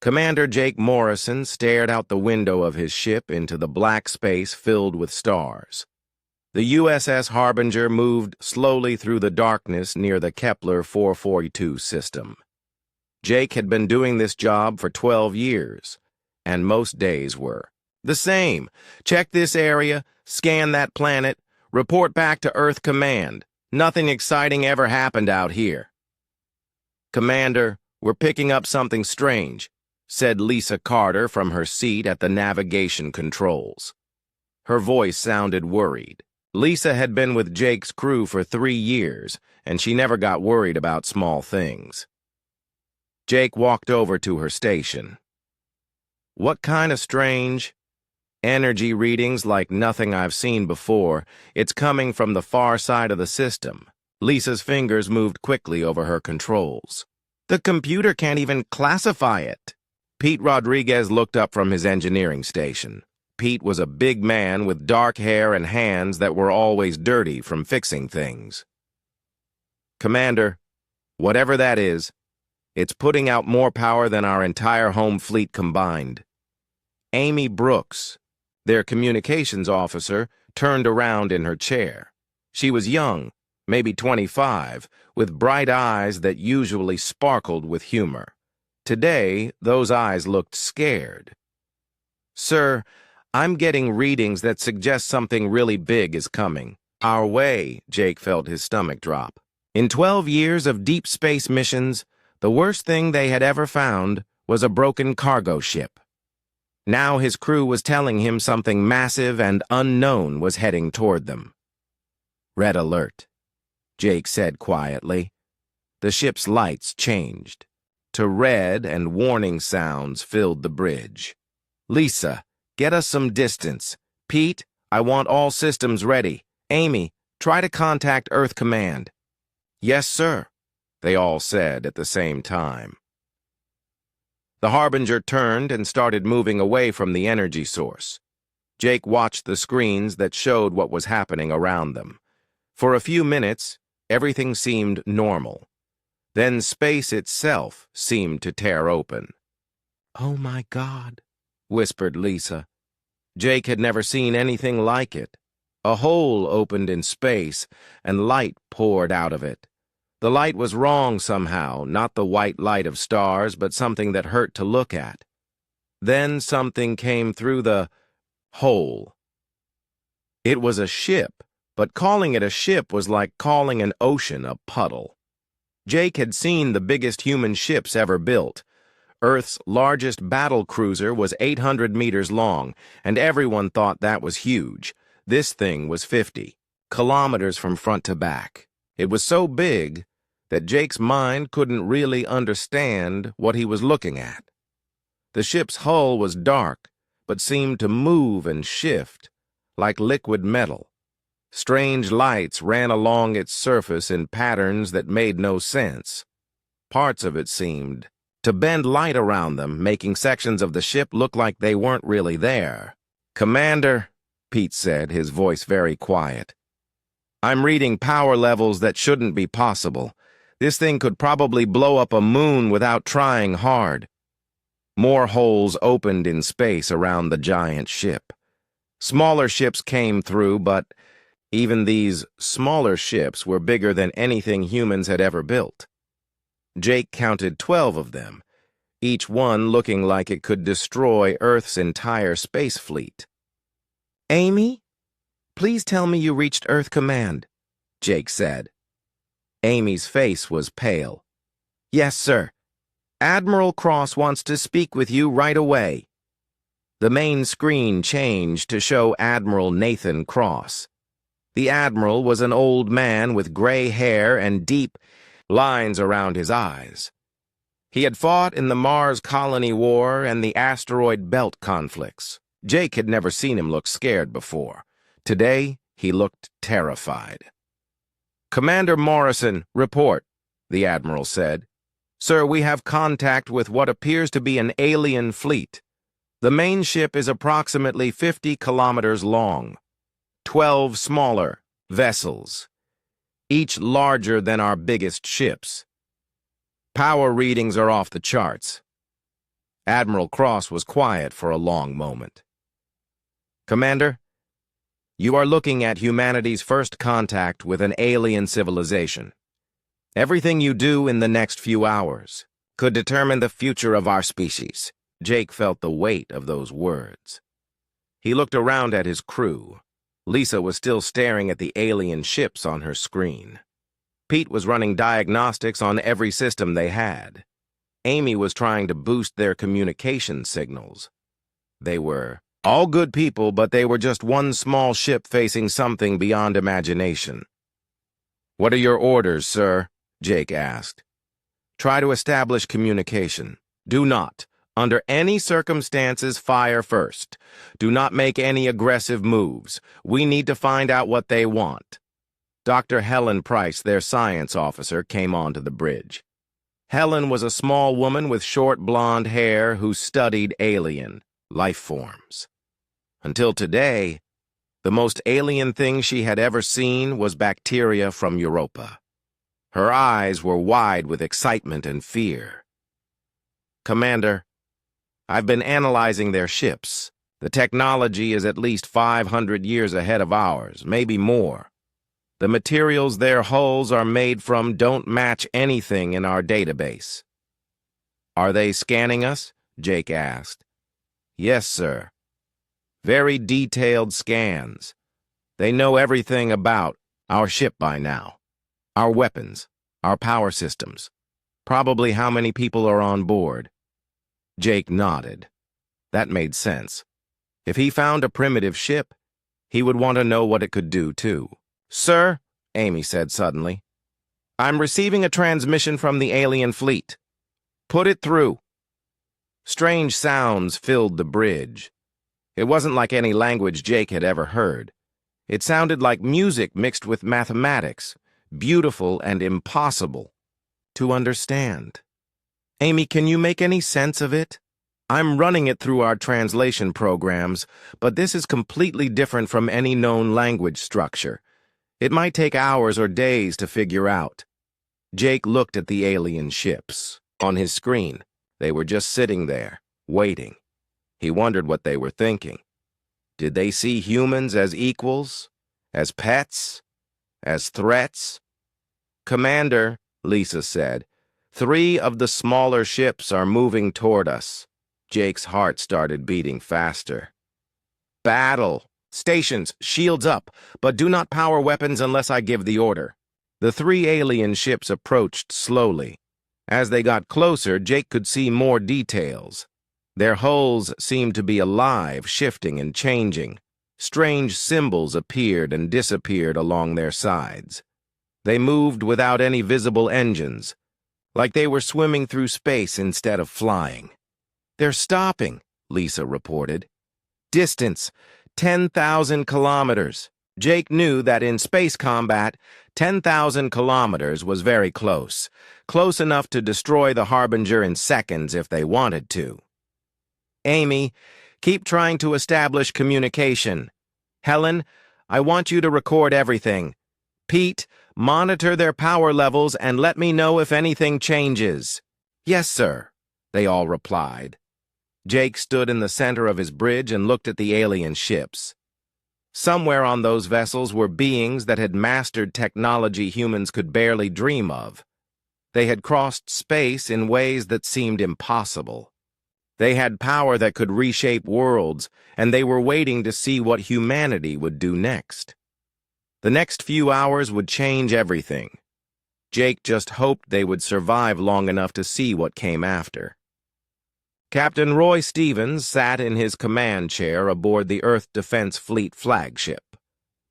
Commander Jake Morrison stared out the window of his ship into the black space filled with stars. The USS Harbinger moved slowly through the darkness near the Kepler 442 system. Jake had been doing this job for 12 years, and most days were the same. Check this area, scan that planet, report back to Earth Command. Nothing exciting ever happened out here. Commander, we're picking up something strange, said Lisa Carter from her seat at the navigation controls. Her voice sounded worried. Lisa had been with Jake's crew for 3 years, and she never got worried about small things. Jake walked over to her station. What kind of strange? Energy readings like nothing I've seen before. It's coming from the far side of the system. Lisa's fingers moved quickly over her controls. The computer can't even classify it. Pete Rodriguez looked up from his engineering station. Pete was a big man with dark hair and hands that were always dirty from fixing things. Commander, whatever that is, it's putting out more power than our entire home fleet combined. Amy Brooks, their communications officer, turned around in her chair. She was young, maybe 25, with bright eyes that usually sparkled with humor. Today, those eyes looked scared. Sir, I'm getting readings that suggest something really big is coming. Our way, Jake felt his stomach drop. In 12 years of deep space missions, the worst thing they had ever found was a broken cargo ship. Now his crew was telling him something massive and unknown was heading toward them. Red alert, Jake said quietly. The ship's lights changed to red, and warning sounds filled the bridge. Lisa, get us some distance. Pete, I want all systems ready. Amy, try to contact Earth Command. Yes, sir, they all said at the same time. The Harbinger turned and started moving away from the energy source. Jake watched the screens that showed what was happening around them. For a few minutes, everything seemed normal. Then space itself seemed to tear open. Oh my God, whispered Lisa. Jake had never seen anything like it. A hole opened in space, and light poured out of it. The light was wrong somehow, not the white light of stars, but something that hurt to look at. Then something came through the hole. It was a ship, but calling it a ship was like calling an ocean a puddle. Jake had seen the biggest human ships ever built. Earth's largest battle cruiser was 800 meters long, and everyone thought that was huge. This thing was 50 kilometers from front to back. It was so big that Jake's mind couldn't really understand what he was looking at. The ship's hull was dark, but seemed to move and shift, like liquid metal. Strange lights ran along its surface in patterns that made no sense. Parts of it seemed to bend light around them, making sections of the ship look like they weren't really there. Commander, Pete said, his voice very quiet. I'm reading power levels that shouldn't be possible. This thing could probably blow up a moon without trying hard. More holes opened in space around the giant ship. Smaller ships came through, but even these smaller ships were bigger than anything humans had ever built. Jake counted 12 of them, each one looking like it could destroy Earth's entire space fleet. Amy, please tell me you reached Earth Command, Jake said. Amy's face was pale. Yes, sir. Admiral Cross wants to speak with you right away. The main screen changed to show Admiral Nathan Cross. The Admiral was an old man with gray hair and deep lines around his eyes. He had fought in the Mars Colony War and the asteroid belt conflicts. Jake had never seen him look scared before. Today, he looked terrified. Commander Morrison, report, the Admiral said. Sir, we have contact with what appears to be an alien fleet. The main ship is approximately 50 kilometers long. 12 smaller vessels, each larger than our biggest ships. Power readings are off the charts. Admiral Cross was quiet for a long moment. Commander, you are looking at humanity's first contact with an alien civilization. Everything you do in the next few hours could determine the future of our species. Jake felt the weight of those words. He looked around at his crew. Lisa was still staring at the alien ships on her screen. Pete was running diagnostics on every system they had. Amy was trying to boost their communication signals. They were all good people, but they were just one small ship facing something beyond imagination. "What are your orders, sir?" Jake asked. "Try to establish communication. Do not, under any circumstances, fire first. Do not make any aggressive moves. We need to find out what they want." Dr. Helen Price, their science officer, came onto the bridge. Helen was a small woman with short blonde hair who studied alien life forms. Until today, the most alien thing she had ever seen was bacteria from Europa. Her eyes were wide with excitement and fear. "Commander, I've been analyzing their ships. The technology is at least 500 years ahead of ours, maybe more. The materials their hulls are made from don't match anything in our database." "Are they scanning us?" Jake asked. "Yes, sir. Very detailed scans. They know everything about our ship by now. Our weapons, our power systems, probably how many people are on board." Jake nodded. That made sense. If he found a primitive ship, he would want to know what it could do, too. "Sir," Amy said suddenly, "I'm receiving a transmission from the alien fleet. Put it through." Strange sounds filled the bridge. It wasn't like any language Jake had ever heard. It sounded like music mixed with mathematics, beautiful and impossible to understand. "Amy, can you make any sense of it? I'm running it through our translation programs, but this is completely different from any known language structure. It might take hours or days to figure out." Jake looked at the alien ships. On his screen, they were just sitting there, waiting. He wondered what they were thinking. Did they see humans as equals? As pets? As threats? "Commander," Lisa said, "3 of the smaller ships are moving toward us." Jake's heart started beating faster. "Battle! Stations, shields up, but do not power weapons unless I give the order." The 3 alien ships approached slowly. As they got closer, Jake could see more details. Their hulls seemed to be alive, shifting and changing. Strange symbols appeared and disappeared along their sides. They moved without any visible engines, like they were swimming through space instead of flying. "They're stopping," Lisa reported. "Distance, 10,000 kilometers. Jake knew that in space combat, 10,000 kilometers was very close, close enough to destroy the Harbinger in seconds if they wanted to. "Amy, keep trying to establish communication. Helen, I want you to record everything. Pete, monitor their power levels and let me know if anything changes." "Yes, sir," they all replied. Jake stood in the center of his bridge and looked at the alien ships. Somewhere on those vessels were beings that had mastered technology humans could barely dream of. They had crossed space in ways that seemed impossible. They had power that could reshape worlds, and they were waiting to see what humanity would do next. The next few hours would change everything. Jake just hoped they would survive long enough to see what came after. Captain Roy Stevens sat in his command chair aboard the Earth Defense Fleet flagship.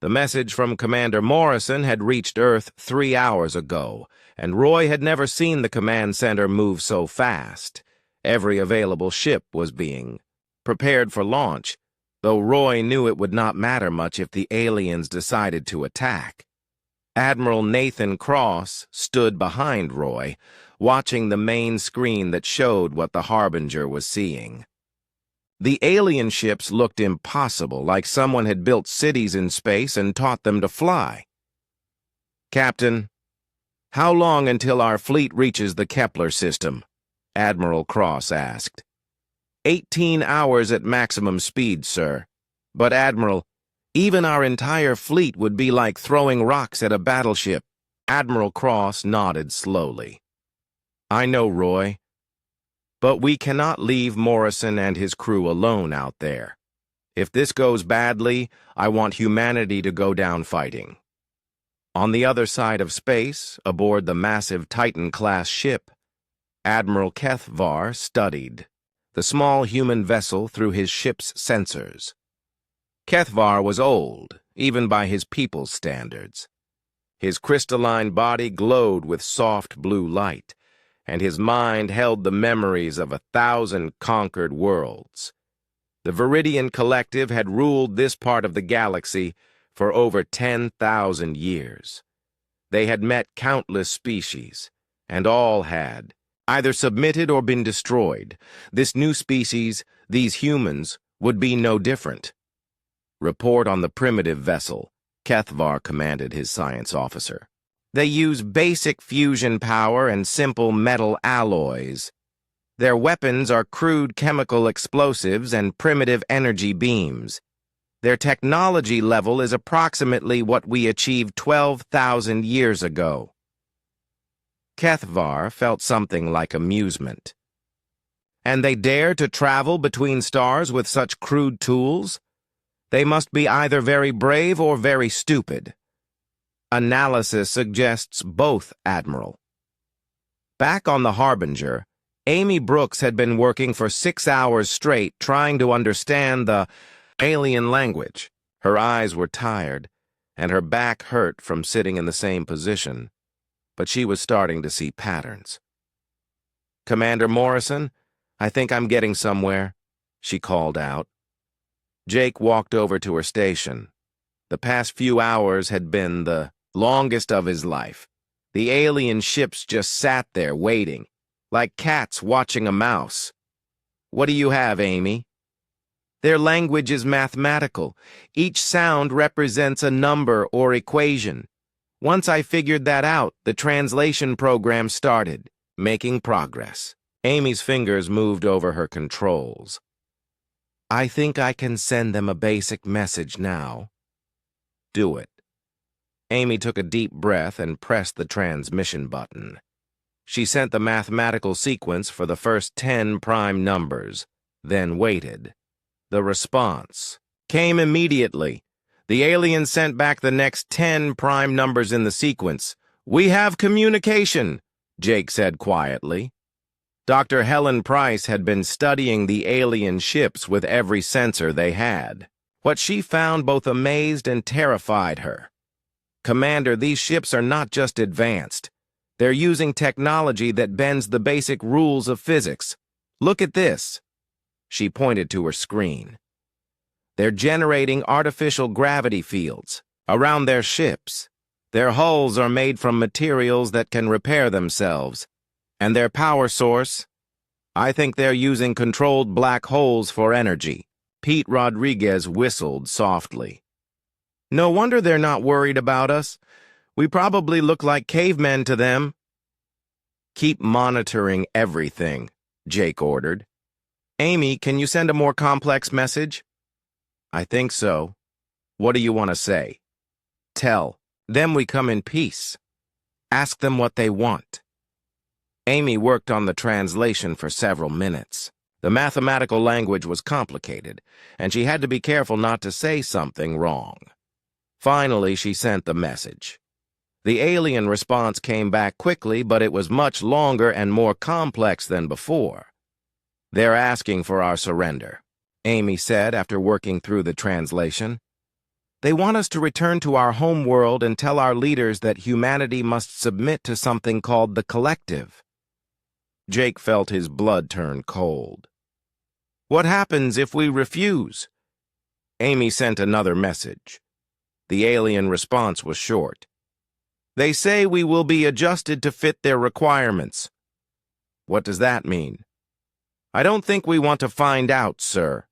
The message from Commander Morrison had reached Earth 3 hours ago, and Roy had never seen the command center move so fast. Every available ship was being prepared for launch, though Roy knew it would not matter much if the aliens decided to attack. Admiral Nathan Cross stood behind Roy, watching the main screen that showed what the Harbinger was seeing. The alien ships looked impossible, like someone had built cities in space and taught them to fly. "Captain, how long until our fleet reaches the Kepler system?" Admiral Cross asked. 18 hours at maximum speed, sir. But, Admiral, even our entire fleet would be like throwing rocks at a battleship. Admiral Cross nodded slowly. I know, Roy. But we cannot leave Morrison and his crew alone out there. If this goes badly, I want humanity to go down fighting. On the other side of space, aboard the massive Titan-class ship, Admiral Kethvar studied the small human vessel through his ship's sensors. Kethvar was old, even by his people's standards. His crystalline body glowed with soft blue light, and his mind held the memories of 1,000 conquered worlds. The Viridian Collective had ruled this part of the galaxy for over 10,000 years. They had met countless species, and all had either submitted or been destroyed. This new species, these humans, would be no different. Report on the primitive vessel, Kethvar commanded his science officer. They use basic fusion power and simple metal alloys. Their weapons are crude chemical explosives and primitive energy beams. Their technology level is approximately what we achieved 12,000 years ago. Kethvar felt something like amusement. And they dare to travel between stars with such crude tools? They must be either very brave or very stupid. Analysis suggests both, Admiral. Back on the Harbinger, Amy Brooks had been working for 6 hours straight trying to understand the alien language. Her eyes were tired, and her back hurt from sitting in the same position, but she was starting to see patterns. Commander Morrison, I think I'm getting somewhere, she called out. Jake walked over to her station. The past few hours had been the longest of his life. The alien ships just sat there waiting, like cats watching a mouse. What do you have, Amy? Their language is mathematical. Each sound represents a number or equation. Once I figured that out, the translation program started, making progress. Amy's fingers moved over her controls. I think I can send them a basic message now. Do it. Amy took a deep breath and pressed the transmission button. She sent the mathematical sequence for the first 10 prime numbers, then waited. The response came immediately. The alien sent back the next 10 prime numbers in the sequence. We have communication, Jake said quietly. Dr. Helen Price had been studying the alien ships with every sensor they had. What she found both amazed and terrified her. Commander, these ships are not just advanced. They're using technology that bends the basic rules of physics. Look at this. She pointed to her screen. They're generating artificial gravity fields around their ships. Their hulls are made from materials that can repair themselves. And their power source? I think they're using controlled black holes for energy. Pete Rodriguez whistled softly. No wonder they're not worried about us. We probably look like cavemen to them. Keep monitoring everything, Jake ordered. Amy, can you send a more complex message? I think so. What do you want to say? Tell them we come in peace. Ask them what they want. Amy worked on the translation for several minutes. The mathematical language was complicated, and she had to be careful not to say something wrong. Finally, she sent the message. The alien response came back quickly, but it was much longer and more complex than before. They're asking for our surrender, Amy said after working through the translation. They want us to return to our home world and tell our leaders that humanity must submit to something called the collective. Jake felt his blood turn cold. What happens if we refuse? Amy sent another message. The alien response was short. They say we will be adjusted to fit their requirements. What does that mean? I don't think we want to find out, sir.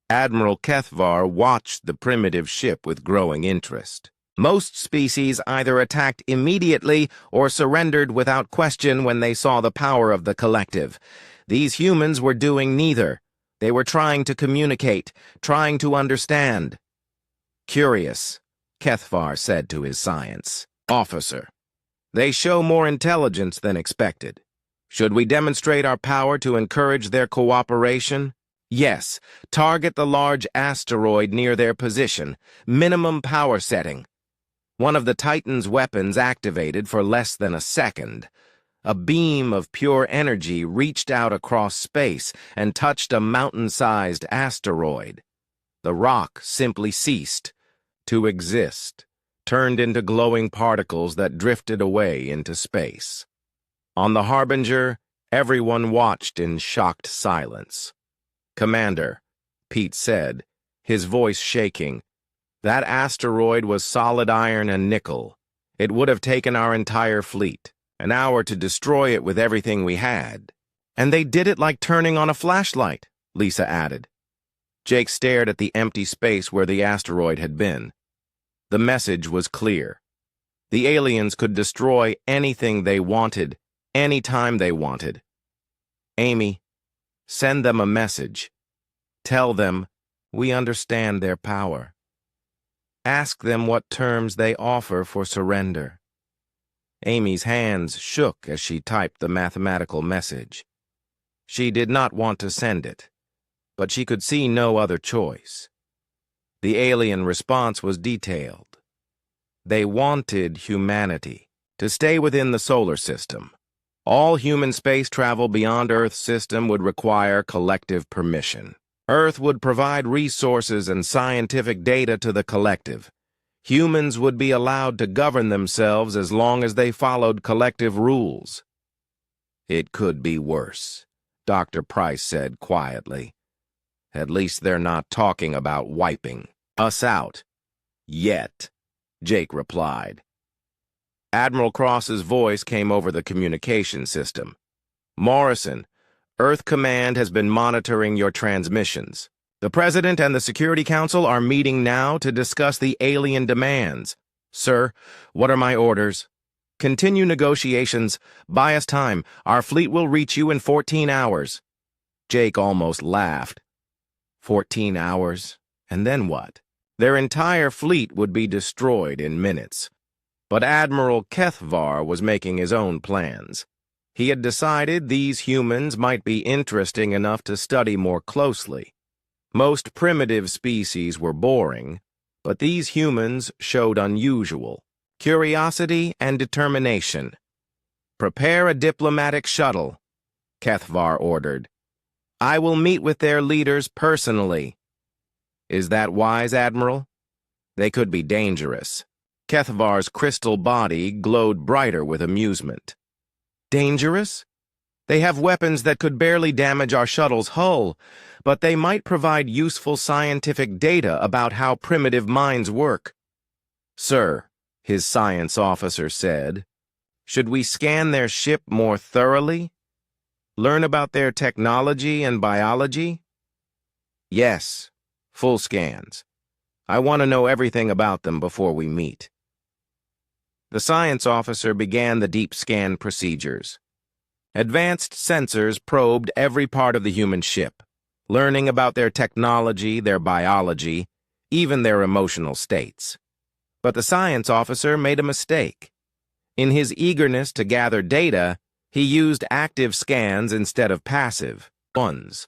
Admiral Kethvar watched the primitive ship with growing interest. Most species either attacked immediately or surrendered without question when they saw the power of the collective. These humans were doing neither. They were trying to communicate, trying to understand. Curious, Kethvar said to his science officer. They show more intelligence than expected. Should we demonstrate our power to encourage their cooperation? Yes, target the large asteroid near their position. Minimum power setting. One of the Titan's weapons activated for less than a second. A beam of pure energy reached out across space and touched a mountain-sized asteroid. The rock simply ceased to exist, turned into glowing particles that drifted away into space. On the Harbinger, everyone watched in shocked silence. "Commander," Pete said, his voice shaking, "that asteroid was solid iron and nickel. It would have taken our entire fleet, an hour to destroy it with everything we had." "And they did it like turning on a flashlight," Lisa added. Jake stared at the empty space where the asteroid had been. The message was clear. The aliens could destroy anything they wanted, anytime they wanted. "Amy, send them a message. Tell them we understand their power. Ask them what terms they offer for surrender." Amy's hands shook as she typed the mathematical message. She did not want to send it, but she could see no other choice. The alien response was detailed. They wanted humanity to stay within the solar system. All human space travel beyond Earth's system would require collective permission. Earth would provide resources and scientific data to the collective. Humans would be allowed to govern themselves as long as they followed collective rules. "It could be worse," Dr. Price said quietly. "At least they're not talking about wiping us out. Yet," Jake replied. Admiral Cross's voice came over the communication system. "Morrison, Earth Command has been monitoring your transmissions. The President and the Security Council are meeting now to discuss the alien demands. Sir, what are my orders? Continue negotiations. Buy us time. Our fleet will reach you in 14 hours. Jake almost laughed. 14 hours? And then what? Their entire fleet would be destroyed in minutes. But Admiral Kethvar was making his own plans. He had decided these humans might be interesting enough to study more closely. Most primitive species were boring, but these humans showed unusual curiosity and determination. "Prepare a diplomatic shuttle," Kethvar ordered. "I will meet with their leaders personally." "Is that wise, Admiral? They could be dangerous." Kethvar's crystal body glowed brighter with amusement. "Dangerous? They have weapons that could barely damage our shuttle's hull, but they might provide useful scientific data about how primitive minds work." "Sir," his science officer said, "should we scan their ship more thoroughly? Learn about their technology and biology?" "Yes, full scans. I want to know everything about them before we meet." The science officer began the deep scan procedures. Advanced sensors probed every part of the human ship, learning about their technology, their biology, even their emotional states. But the science officer made a mistake. In his eagerness to gather data, he used active scans instead of passive ones.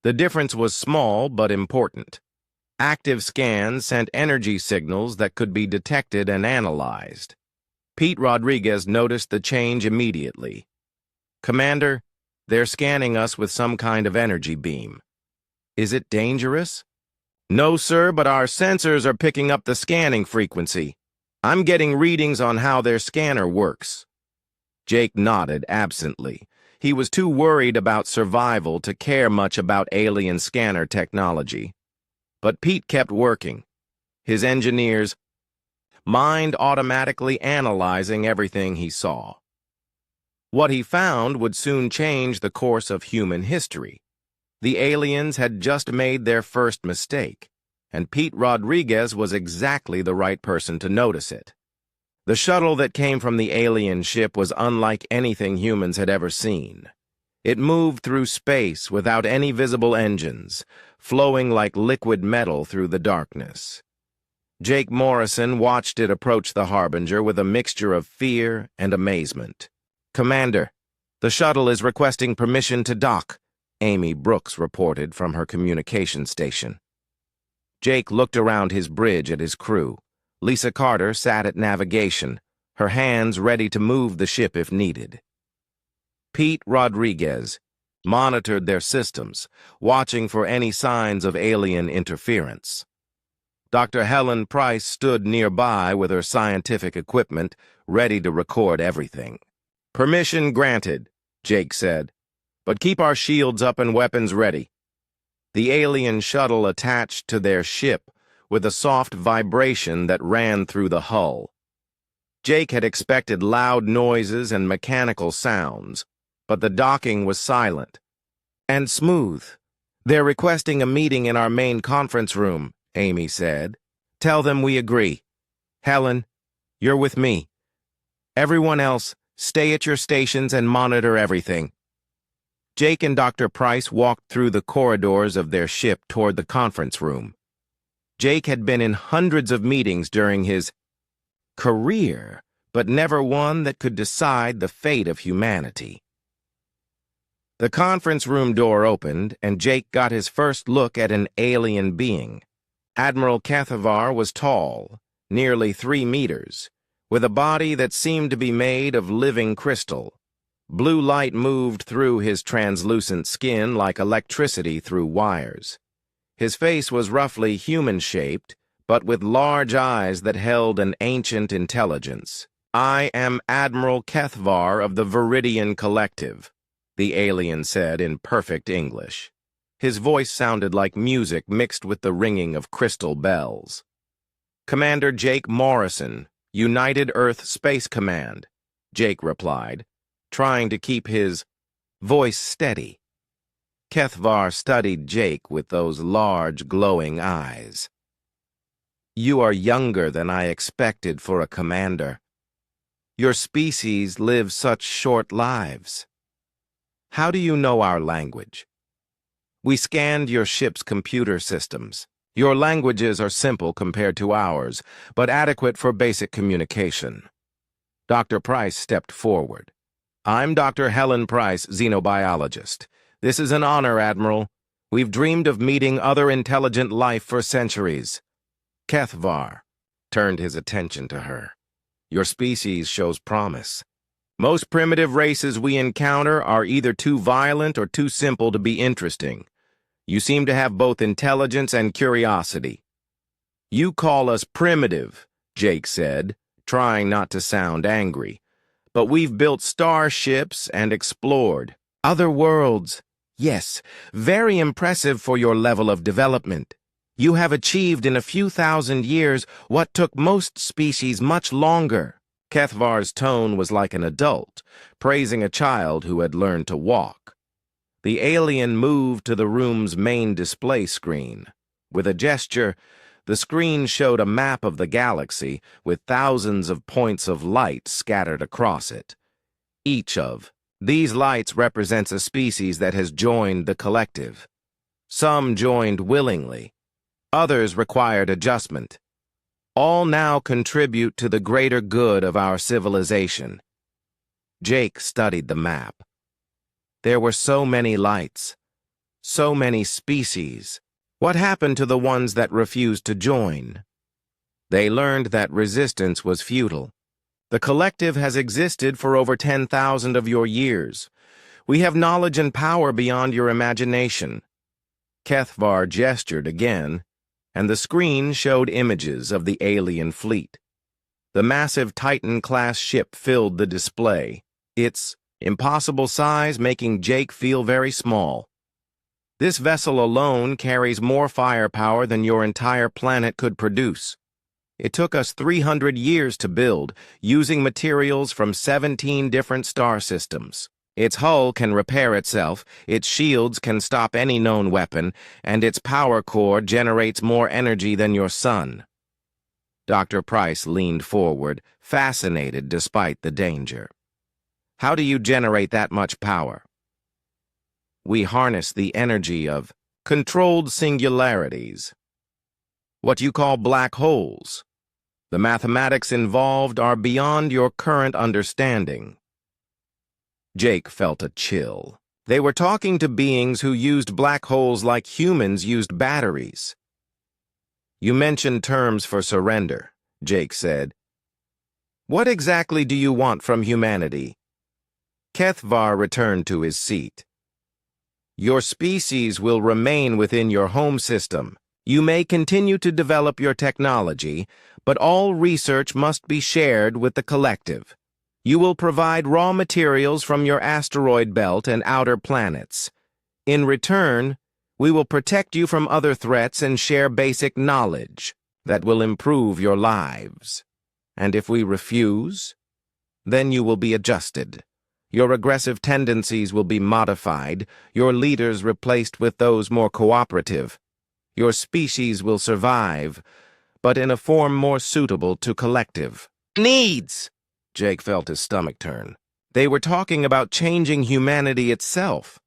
The difference was small but important. Active scans sent energy signals that could be detected and analyzed. Pete Rodriguez noticed the change immediately. "Commander, they're scanning us with some kind of energy beam. Is it dangerous?" "No, sir, but our sensors are picking up the scanning frequency. I'm getting readings on how their scanner works." Jake nodded absently. He was too worried about survival to care much about alien scanner technology. But Pete kept working, his engineers' mind automatically analyzing everything he saw. What he found would soon change the course of human history. The aliens had just made their first mistake. and Pete Rodriguez was exactly the right person to notice it. The shuttle that came from the alien ship was unlike anything humans had ever seen. It moved through space without any visible engines, flowing like liquid metal through the darkness. Jake Morrison watched it approach the Harbinger with a mixture of fear and amazement. "Commander, the shuttle is requesting permission to dock," Amy Brooks reported from her communication station. Jake looked around his bridge at his crew. Lisa Carter sat at navigation, her hands ready to move the ship if needed. Pete Rodriguez monitored their systems, watching for any signs of alien interference. Dr. Helen Price stood nearby with her scientific equipment, ready to record everything. "Permission granted," Jake said, "but keep our shields up and weapons ready." The alien shuttle attached to their ship with a soft vibration that ran through the hull. Jake had expected loud noises and mechanical sounds, but the docking was silent and smooth. "They're requesting a meeting in our main conference room," Amy said. "Tell them we agree. Helen, you're with me. Everyone else, stay at your stations and monitor everything." Jake and Dr. Price walked through the corridors of their ship toward the conference room. Jake had been in hundreds of meetings during his career, but never one that could decide the fate of humanity. The conference room door opened, and Jake got his first look at an alien being. Admiral Kathavar was tall, nearly 3 meters, with a body that seemed to be made of living crystal. Blue light moved through his translucent skin like electricity through wires. His face was roughly human-shaped, but with large eyes that held an ancient intelligence. "I am Admiral Kethvar of the Viridian Collective," the alien said in perfect English. His voice sounded like music mixed with the ringing of crystal bells. "Commander Jake Morrison, United Earth Space Command," Jake replied, trying to keep his voice steady. Kethvar studied Jake with those large, glowing eyes. "You are younger than I expected for a commander. Your species lives such short lives. How do you know our language?" "We scanned your ship's computer systems. Your languages are simple compared to ours, but adequate for basic communication." Dr. Price stepped forward. "I'm Dr. Helen Price, xenobiologist. This is an honor, Admiral. We've dreamed of meeting other intelligent life for centuries." Kethvar turned his attention to her. "Your species shows promise. Most primitive races we encounter are either too violent or too simple to be interesting. You seem to have both intelligence and curiosity." "You call us primitive," Jake said, trying not to sound angry. "But we've built starships and explored other worlds. Yes, very impressive for your level of development. You have achieved in a few thousand years what took most species much longer." Kethvar's tone was like an adult, praising a child who had learned to walk. The alien moved to the room's main display screen. With a gesture, the screen showed a map of the galaxy with thousands of points of light scattered across it. Each of these lights represents a species that has joined the collective. Some joined willingly. Others required adjustment. All now contribute to the greater good of our civilization. Jake studied the map. There were so many lights, so many species. What happened to the ones that refused to join? They learned that resistance was futile. The collective has existed for over 10,000 of your years. We have knowledge and power beyond your imagination. Kethvar gestured again, and the screen showed images of the alien fleet. The massive Titan-class ship filled the display, its impossible size making Jake feel very small. "This vessel alone carries more firepower than your entire planet could produce. It took us 300 years to build, using materials from 17 different star systems. Its hull can repair itself, its shields can stop any known weapon, and its power core generates more energy than your sun. Dr. Price leaned forward, fascinated despite the danger. How do you generate that much power? We harness the energy of controlled singularities. What you call black holes. The mathematics involved are beyond your current understanding. Jake felt a chill. They were talking to beings who used black holes like humans used batteries. You mentioned terms for surrender, Jake said. What exactly do you want from humanity? Kethvar returned to his seat. Your species will remain within your home system. You may continue to develop your technology, but all research must be shared with the collective. You will provide raw materials from your asteroid belt and outer planets. In return, we will protect you from other threats and share basic knowledge that will improve your lives. And if we refuse, then you will be adjusted. Your aggressive tendencies will be modified, your leaders replaced with those more cooperative. Your species will survive, but in a form more suitable to collective needs. Jake felt his stomach turn. They were talking about changing humanity itself,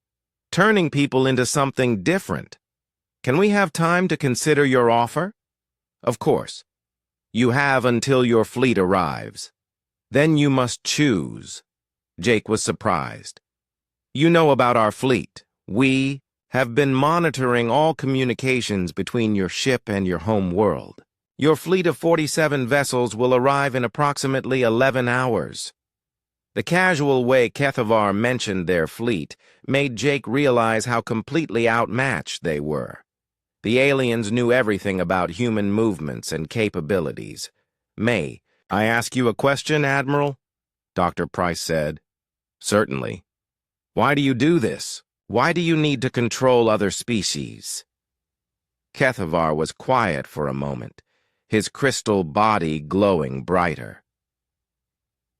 turning people into something different. Can we have time to consider your offer? Of course. You have until your fleet arrives. Then you must choose. Jake was surprised. You know about our fleet. We have been monitoring all communications between your ship and your home world. Your fleet of 47 vessels will arrive in approximately 11 hours. The casual way Kethvar mentioned their fleet made Jake realize how completely outmatched they were. The aliens knew everything about human movements and capabilities. May I ask you a question, Admiral? Dr. Price said. Certainly. Why do you do this? Why do you need to control other species? Kethvar was quiet for a moment, his crystal body glowing brighter.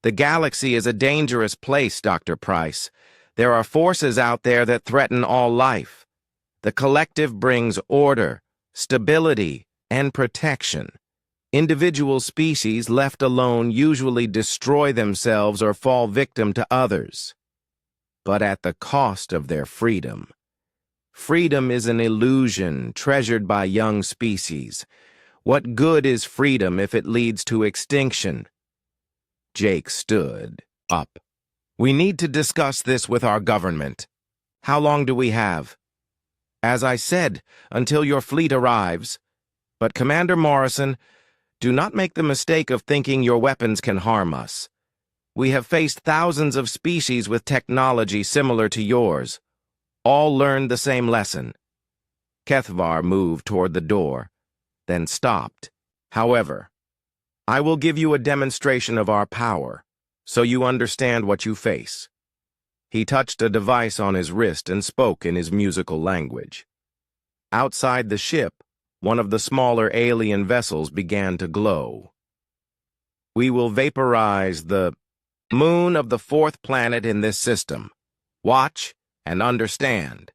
The galaxy is a dangerous place, Dr. Price. There are forces out there that threaten all life. The collective brings order, stability, and protection. Individual species left alone usually destroy themselves or fall victim to others, but at the cost of their freedom. Freedom is an illusion treasured by young species. What good is freedom if it leads to extinction? Jake stood up. We need to discuss this with our government. How long do we have? As I said, until your fleet arrives. But Commander Morrison, do not make the mistake of thinking your weapons can harm us. We have faced thousands of species with technology similar to yours. All learned the same lesson. Kethvar moved toward the door, then stopped. However, I will give you a demonstration of our power, so you understand what you face. He touched a device on his wrist and spoke in his musical language. Outside the ship, one of the smaller alien vessels began to glow. We will vaporize the moon of the fourth planet in this system. Watch and understand.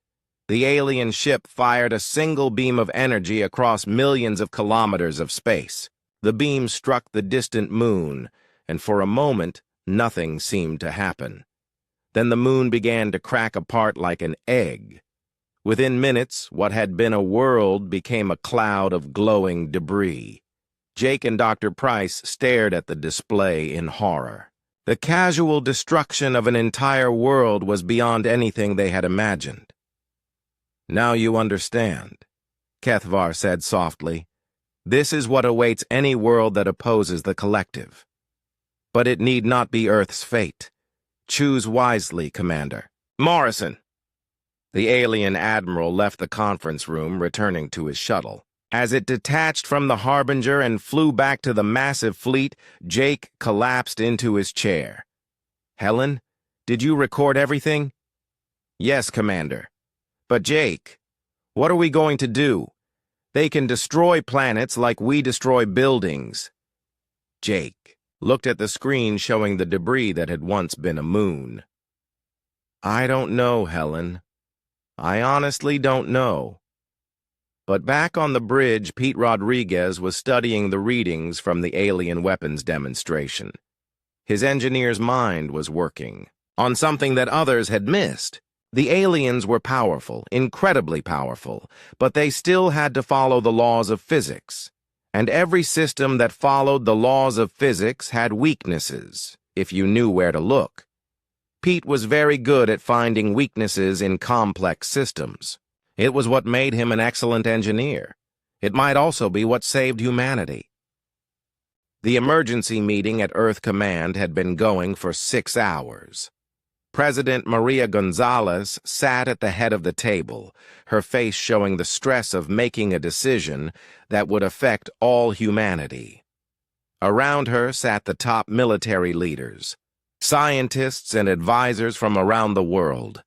The alien ship fired a single beam of energy across millions of kilometers of space. The beam struck the distant moon, and for a moment, nothing seemed to happen. Then the moon began to crack apart like an egg. Within minutes, what had been a world became a cloud of glowing debris. Jake and Dr. Price stared at the display in horror. The casual destruction of an entire world was beyond anything they had imagined. Now you understand, Kethvar said softly. This is what awaits any world that opposes the collective. But it need not be Earth's fate. Choose wisely, Commander. Morrison! The alien admiral left the conference room, returning to his shuttle. As it detached from the Harbinger and flew back to the massive fleet, Jake collapsed into his chair. Helen, did you record everything? Yes, Commander. But Jake, what are we going to do? They can destroy planets like we destroy buildings. Jake looked at the screen showing the debris that had once been a moon. I don't know, Helen. I honestly don't know. But back on the bridge, Pete Rodriguez was studying the readings from the alien weapons demonstration. His engineer's mind was working on something that others had missed. The aliens were powerful, incredibly powerful, but they still had to follow the laws of physics. And every system that followed the laws of physics had weaknesses, if you knew where to look. Pete was very good at finding weaknesses in complex systems. It was what made him an excellent engineer. It might also be what saved humanity. The emergency meeting at Earth Command had been going for 6 hours. President Maria Gonzalez sat at the head of the table, her face showing the stress of making a decision that would affect all humanity. Around her sat the top military leaders, scientists and advisors from around the world.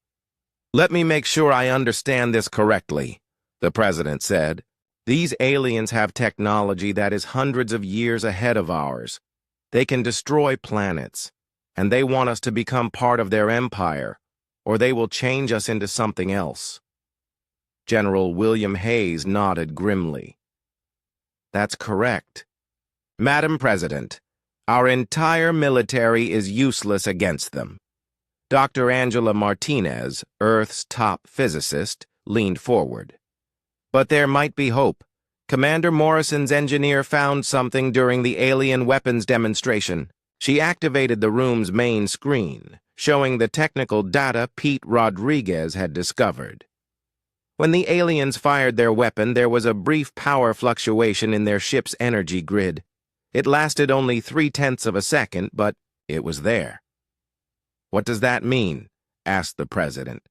"Let me make sure I understand this correctly," the president said. "These aliens have technology that is hundreds of years ahead of ours. They can destroy planets, and they want us to become part of their empire, or they will change us into something else." General William Hayes nodded grimly. "That's correct. Madam President, our entire military is useless against them." Dr. Angela Martinez, Earth's top physicist, leaned forward. "But there might be hope. Commander Morrison's engineer found something during the alien weapons demonstration." She activated the room's main screen, showing the technical data Pete Rodriguez had discovered. When the aliens fired their weapon, there was a brief power fluctuation in their ship's energy grid. It lasted only 0.3 of a second, but it was there. "What does that mean?" asked the president.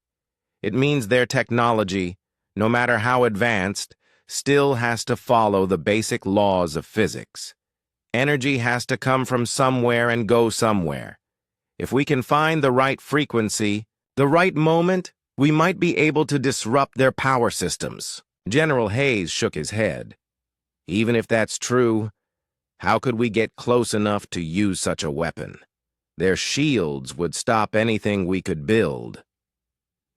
"It means their technology, no matter how advanced, still has to follow the basic laws of physics. Energy has to come from somewhere and go somewhere. If we can find the right frequency, the right moment, we might be able to disrupt their power systems." General Hayes shook his head. "Even if that's true, how could we get close enough to use such a weapon? Their shields would stop anything we could build."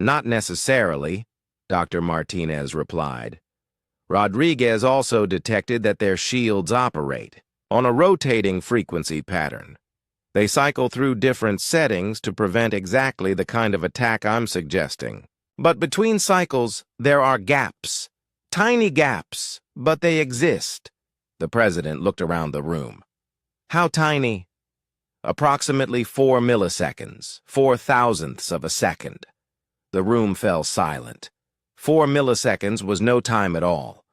"Not necessarily," Dr. Martinez replied. "Rodriguez also detected that their shields operate on a rotating frequency pattern. They cycle through different settings to prevent exactly the kind of attack I'm suggesting. But between cycles, there are gaps. Tiny gaps, but they exist." The president looked around the room. "How tiny?" "Approximately 4 milliseconds, 4/1000ths of a second." The room fell silent. 4 milliseconds was no time at all.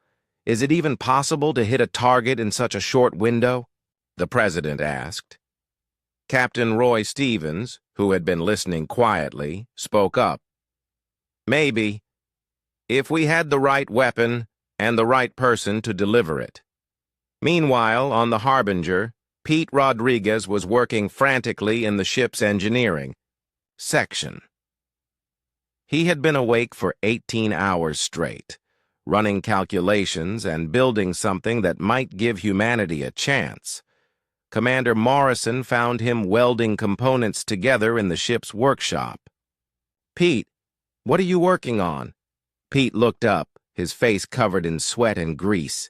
"Is it even possible to hit a target in such a short window?" the president asked. Captain Roy Stevens, who had been listening quietly, spoke up. "Maybe, if we had the right weapon and the right person to deliver it." Meanwhile, on the Harbinger, Pete Rodriguez was working frantically in the ship's engineering section. He had been awake for 18 hours straight, running calculations and building something that might give humanity a chance. Commander Morrison found him welding components together in the ship's workshop. "Pete, what are you working on?" Pete looked up, his face covered in sweat and grease.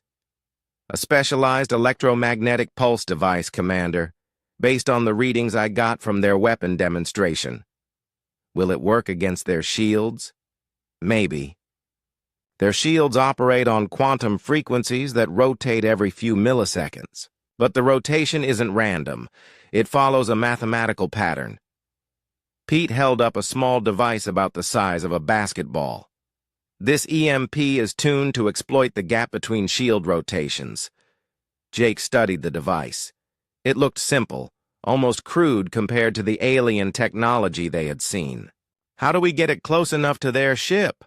"A specialized electromagnetic pulse device, Commander, based on the readings I got from their weapon demonstration." "Will it work against their shields?" "Maybe. Their shields operate on quantum frequencies that rotate every few milliseconds. But the rotation isn't random. It follows a mathematical pattern." Pete held up a small device about the size of a basketball. "This EMP is tuned to exploit the gap between shield rotations." Jake studied the device. It looked simple, almost crude compared to the alien technology they had seen. "How do we get it close enough to their ship?"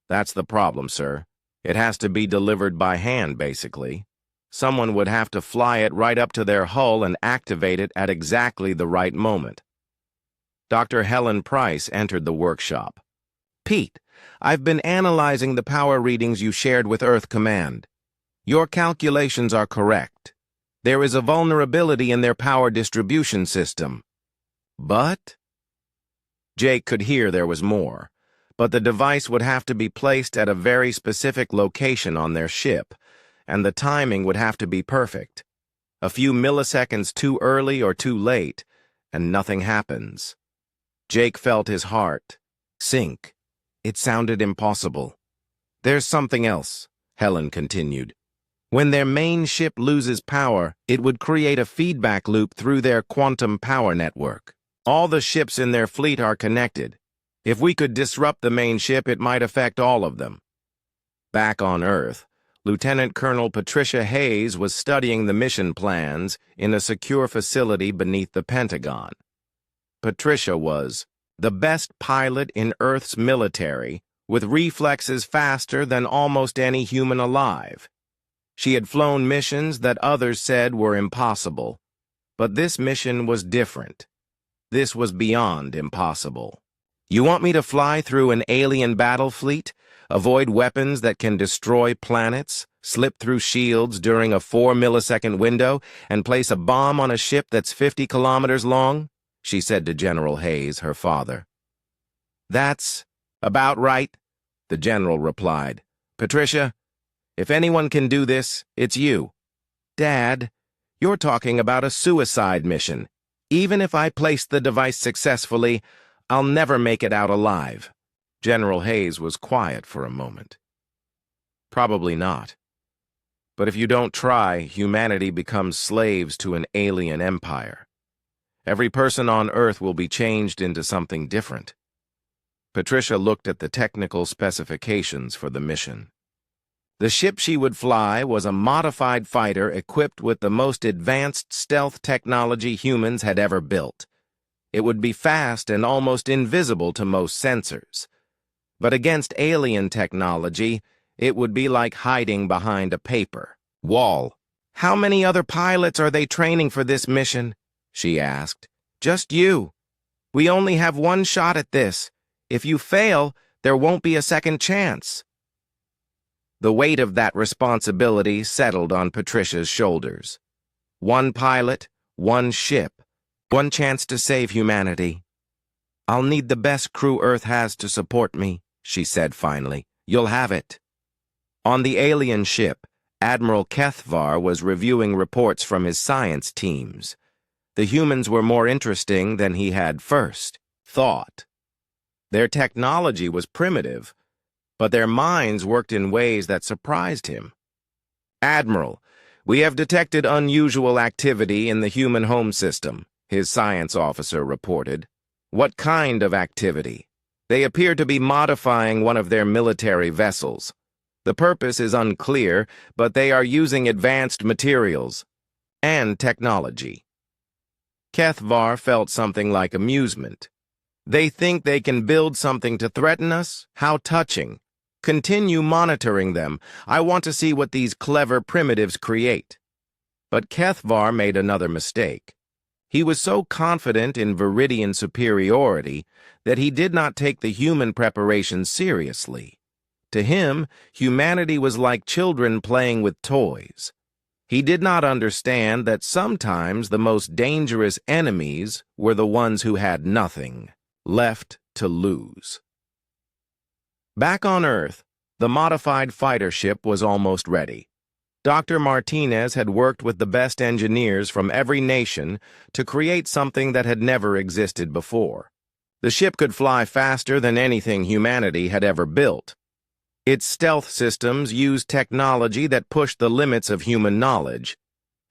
"That's the problem, sir. It has to be delivered by hand, basically. Someone would have to fly it right up to their hull and activate it at exactly the right moment." Dr. Helen Price entered the workshop. "Pete, I've been analyzing the power readings you shared with Earth Command. Your calculations are correct. There is a vulnerability in their power distribution system." "But?" Jake could hear there was more, but the device would have to be placed at a very specific location on their ship, and the timing would have to be perfect. A few milliseconds too early or too late, and nothing happens. Jake felt his heart sink. It sounded impossible. There's something else, Helen continued. When their main ship loses power, it would create a feedback loop through their quantum power network. All the ships in their fleet are connected. If we could disrupt the main ship, it might affect all of them. Back on Earth, Lieutenant Colonel Patricia Hayes was studying the mission plans in a secure facility beneath the Pentagon. Patricia was the best pilot in Earth's military, with reflexes faster than almost any human alive. She had flown missions that others said were impossible, but this mission was different. This was beyond impossible. You want me to fly through an alien battle fleet, avoid weapons that can destroy planets, slip through shields during a 4-millisecond window, and place a bomb on a ship that's 50 kilometers long? She said to General Hayes, her father. That's about right, the general replied. Patricia, if anyone can do this, it's you. Dad, you're talking about a suicide mission. Even if I place the device successfully, I'll never make it out alive. General Hayes was quiet for a moment. Probably not. But if you don't try, humanity becomes slaves to an alien empire. Every person on Earth will be changed into something different. Patricia looked at the technical specifications for the mission. The ship she would fly was a modified fighter equipped with the most advanced stealth technology humans had ever built. It would be fast and almost invisible to most sensors. But against alien technology, it would be like hiding behind a paper wall. How many other pilots are they training for this mission? She asked. Just you. We only have one shot at this. If you fail, there won't be a second chance. The weight of that responsibility settled on Patricia's shoulders. One pilot, one ship, one chance to save humanity. I'll need the best crew Earth has to support me, she said finally. You'll have it. On the alien ship, Admiral Kethvar was reviewing reports from his science teams. The humans were more interesting than he had first thought. Their technology was primitive, but their minds worked in ways that surprised him. Admiral, we have detected unusual activity in the human home system, his science officer reported. What kind of activity? They appear to be modifying one of their military vessels. The purpose is unclear, but they are using advanced materials and technology. Kethvar felt something like amusement. They think they can build something to threaten us? How touching. Continue monitoring them. I want to see what these clever primitives create. But Kethvar made another mistake. He was so confident in Viridian superiority that he did not take the human preparations seriously. To him, humanity was like children playing with toys. He did not understand that sometimes the most dangerous enemies were the ones who had nothing left to lose. Back on Earth, the modified fighter ship was almost ready. Dr. Martinez had worked with the best engineers from every nation to create something that had never existed before. The ship could fly faster than anything humanity had ever built. Its stealth systems used technology that pushed the limits of human knowledge,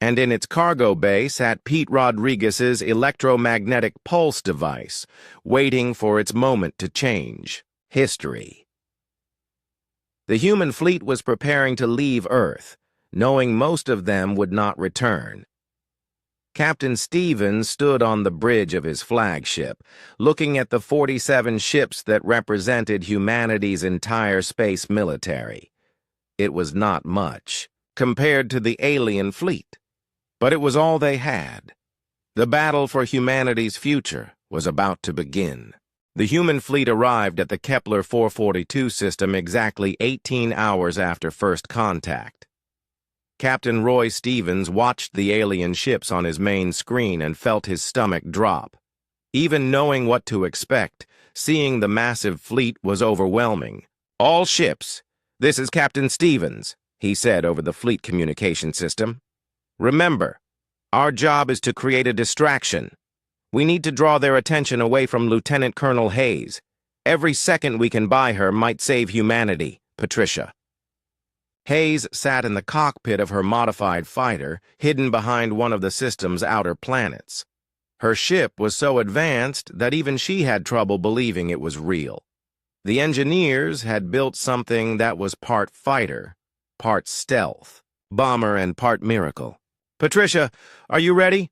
and in its cargo bay sat Pete Rodriguez's electromagnetic pulse device, waiting for its moment to change history. The human fleet was preparing to leave Earth, knowing most of them would not return. Captain Stevens stood on the bridge of his flagship, looking at the 47 ships that represented humanity's entire space military. It was not much, compared to the alien fleet, but it was all they had. The battle for humanity's future was about to begin. The human fleet arrived at the Kepler 442 system exactly 18 hours after first contact. Captain Roy Stevens watched the alien ships on his main screen and felt his stomach drop. Even knowing what to expect, seeing the massive fleet was overwhelming. "All ships, this is Captain Stevens," he said over the fleet communication system. "Remember, our job is to create a distraction. We need to draw their attention away from Lieutenant Colonel Hayes. Every second we can buy her might save humanity, Patricia." Hayes sat in the cockpit of her modified fighter, hidden behind one of the system's outer planets. Her ship was so advanced that even she had trouble believing it was real. The engineers had built something that was part fighter, part stealth, bomber, and part miracle. "Patricia, are you ready?"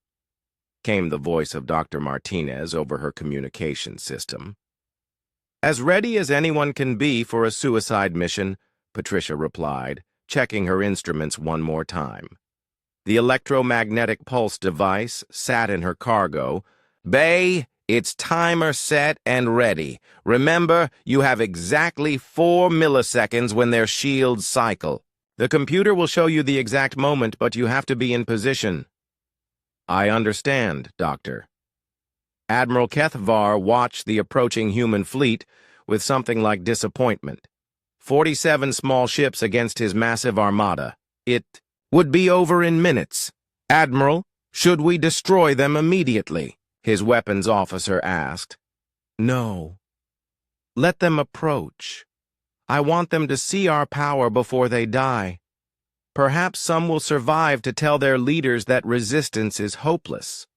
came the voice of Dr. Martinez over her communication system. "As ready as anyone can be for a suicide mission," Patricia replied, checking her instruments one more time. The electromagnetic pulse device sat in her cargo. "Bay, it's timer set and ready. Remember, you have exactly 4 milliseconds when their shields cycle. The computer will show you the exact moment, but you have to be in position." "I understand, Doctor." Admiral Kethvar watched the approaching human fleet with something like disappointment. 47 small ships against his massive armada. It would be over in minutes. "Admiral, should we destroy them immediately?" his weapons officer asked. "No. Let them approach. I want them to see our power before they die. Perhaps some will survive to tell their leaders that resistance is hopeless."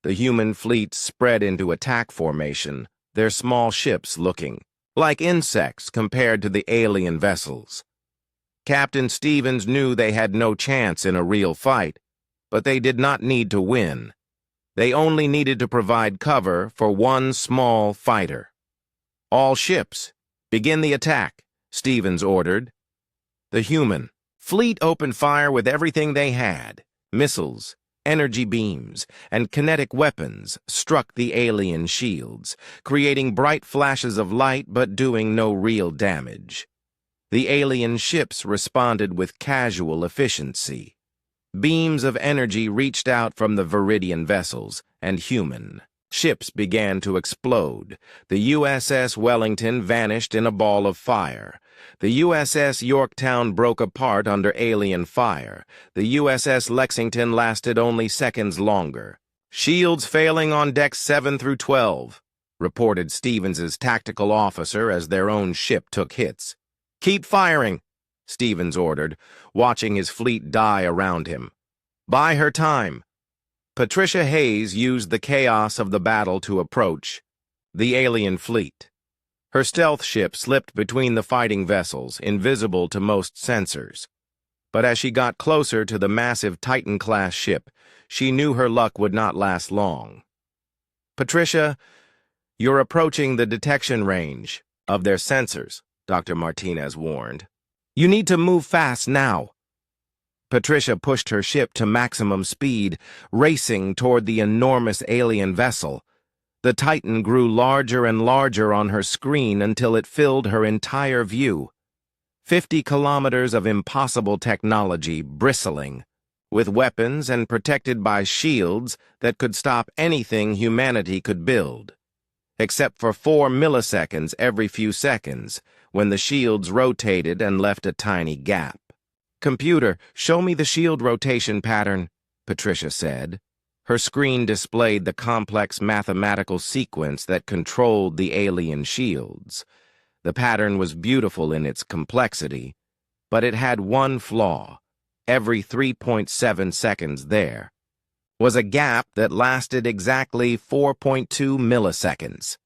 The human fleet spread into attack formation, their small ships looking like insects compared to the alien vessels. Captain Stevens knew they had no chance in a real fight, but they did not need to win. They only needed to provide cover for one small fighter. "All ships, begin the attack," Stevens ordered. The human fleet opened fire with everything they had. Missiles, energy beams, and kinetic weapons struck the alien shields, creating bright flashes of light but doing no real damage. The alien ships responded with casual efficiency. Beams of energy reached out from the Viridian vessels, and human ships began to explode. The USS Wellington vanished in a ball of fire. The USS Yorktown broke apart under alien fire. The USS Lexington lasted only seconds longer. "Shields failing on decks 7 through 12, reported Stevens's tactical officer as their own ship took hits. "Keep firing," Stevens ordered, watching his fleet die around him. "Buy her time." Patricia Hayes used the chaos of the battle to approach the alien fleet. Her stealth ship slipped between the fighting vessels, invisible to most sensors. But as she got closer to the massive Titan-class ship, she knew her luck would not last long. "Patricia, you're approaching the detection range of their sensors," Dr. Martinez warned. "You need to move fast now." Patricia pushed her ship to maximum speed, racing toward the enormous alien vessel. The Titan grew larger and larger on her screen until it filled her entire view. 50 kilometers of impossible technology bristling, with weapons and protected by shields that could stop anything humanity could build. Except for 4 milliseconds every few seconds, when the shields rotated and left a tiny gap. "Computer, show me the shield rotation pattern," Patricia said. Her screen displayed the complex mathematical sequence that controlled the alien shields. The pattern was beautiful in its complexity, but it had one flaw. Every 3.7 seconds there was a gap that lasted exactly 4.2 milliseconds.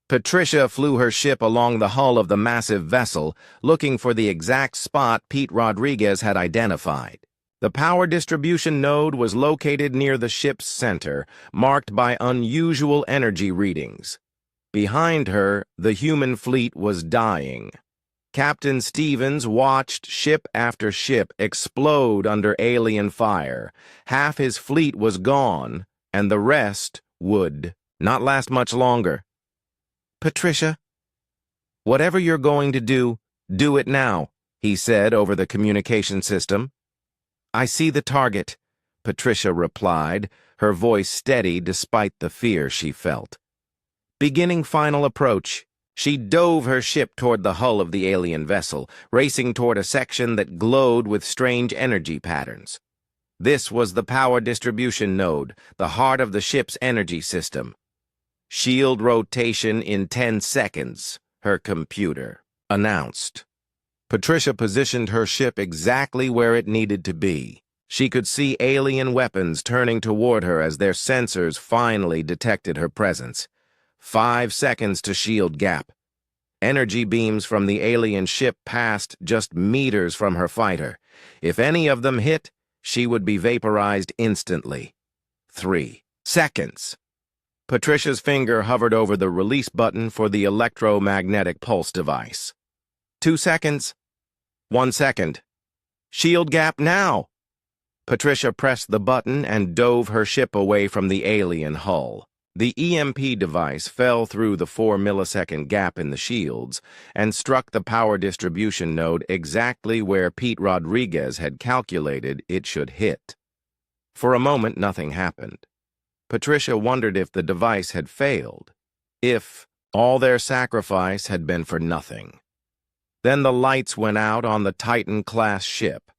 Patricia flew her ship along the hull of the massive vessel, looking for the exact spot Pete Rodriguez had identified. The power distribution node was located near the ship's center, marked by unusual energy readings. Behind her, the human fleet was dying. Captain Stevens watched ship after ship explode under alien fire. Half his fleet was gone, and the rest would not last much longer. "Patricia, whatever you're going to do it now," he said over the communication system. "I see the target," Patricia replied, her voice steady despite the fear she felt. Beginning final approach, she dove her ship toward the hull of the alien vessel, racing toward a section that glowed with strange energy patterns. This was the power distribution node, the heart of the ship's energy system. Shield rotation in 10 seconds, her computer announced. Patricia positioned her ship exactly where it needed to be. She could see alien weapons turning toward her as their sensors finally detected her presence. 5 seconds to shield gap. Energy beams from the alien ship passed just meters from her fighter. If any of them hit, she would be vaporized instantly. 3 seconds. Patricia's finger hovered over the release button for the electromagnetic pulse device. 2 seconds. 1 second. Shield gap now! Patricia pressed the button and dove her ship away from the alien hull. The EMP device fell through the 4-millisecond gap in the shields and struck the power distribution node exactly where Pete Rodriguez had calculated it should hit. For a moment, nothing happened. Patricia wondered if the device had failed, if all their sacrifice had been for nothing. Then the lights went out on the Titan-class ship.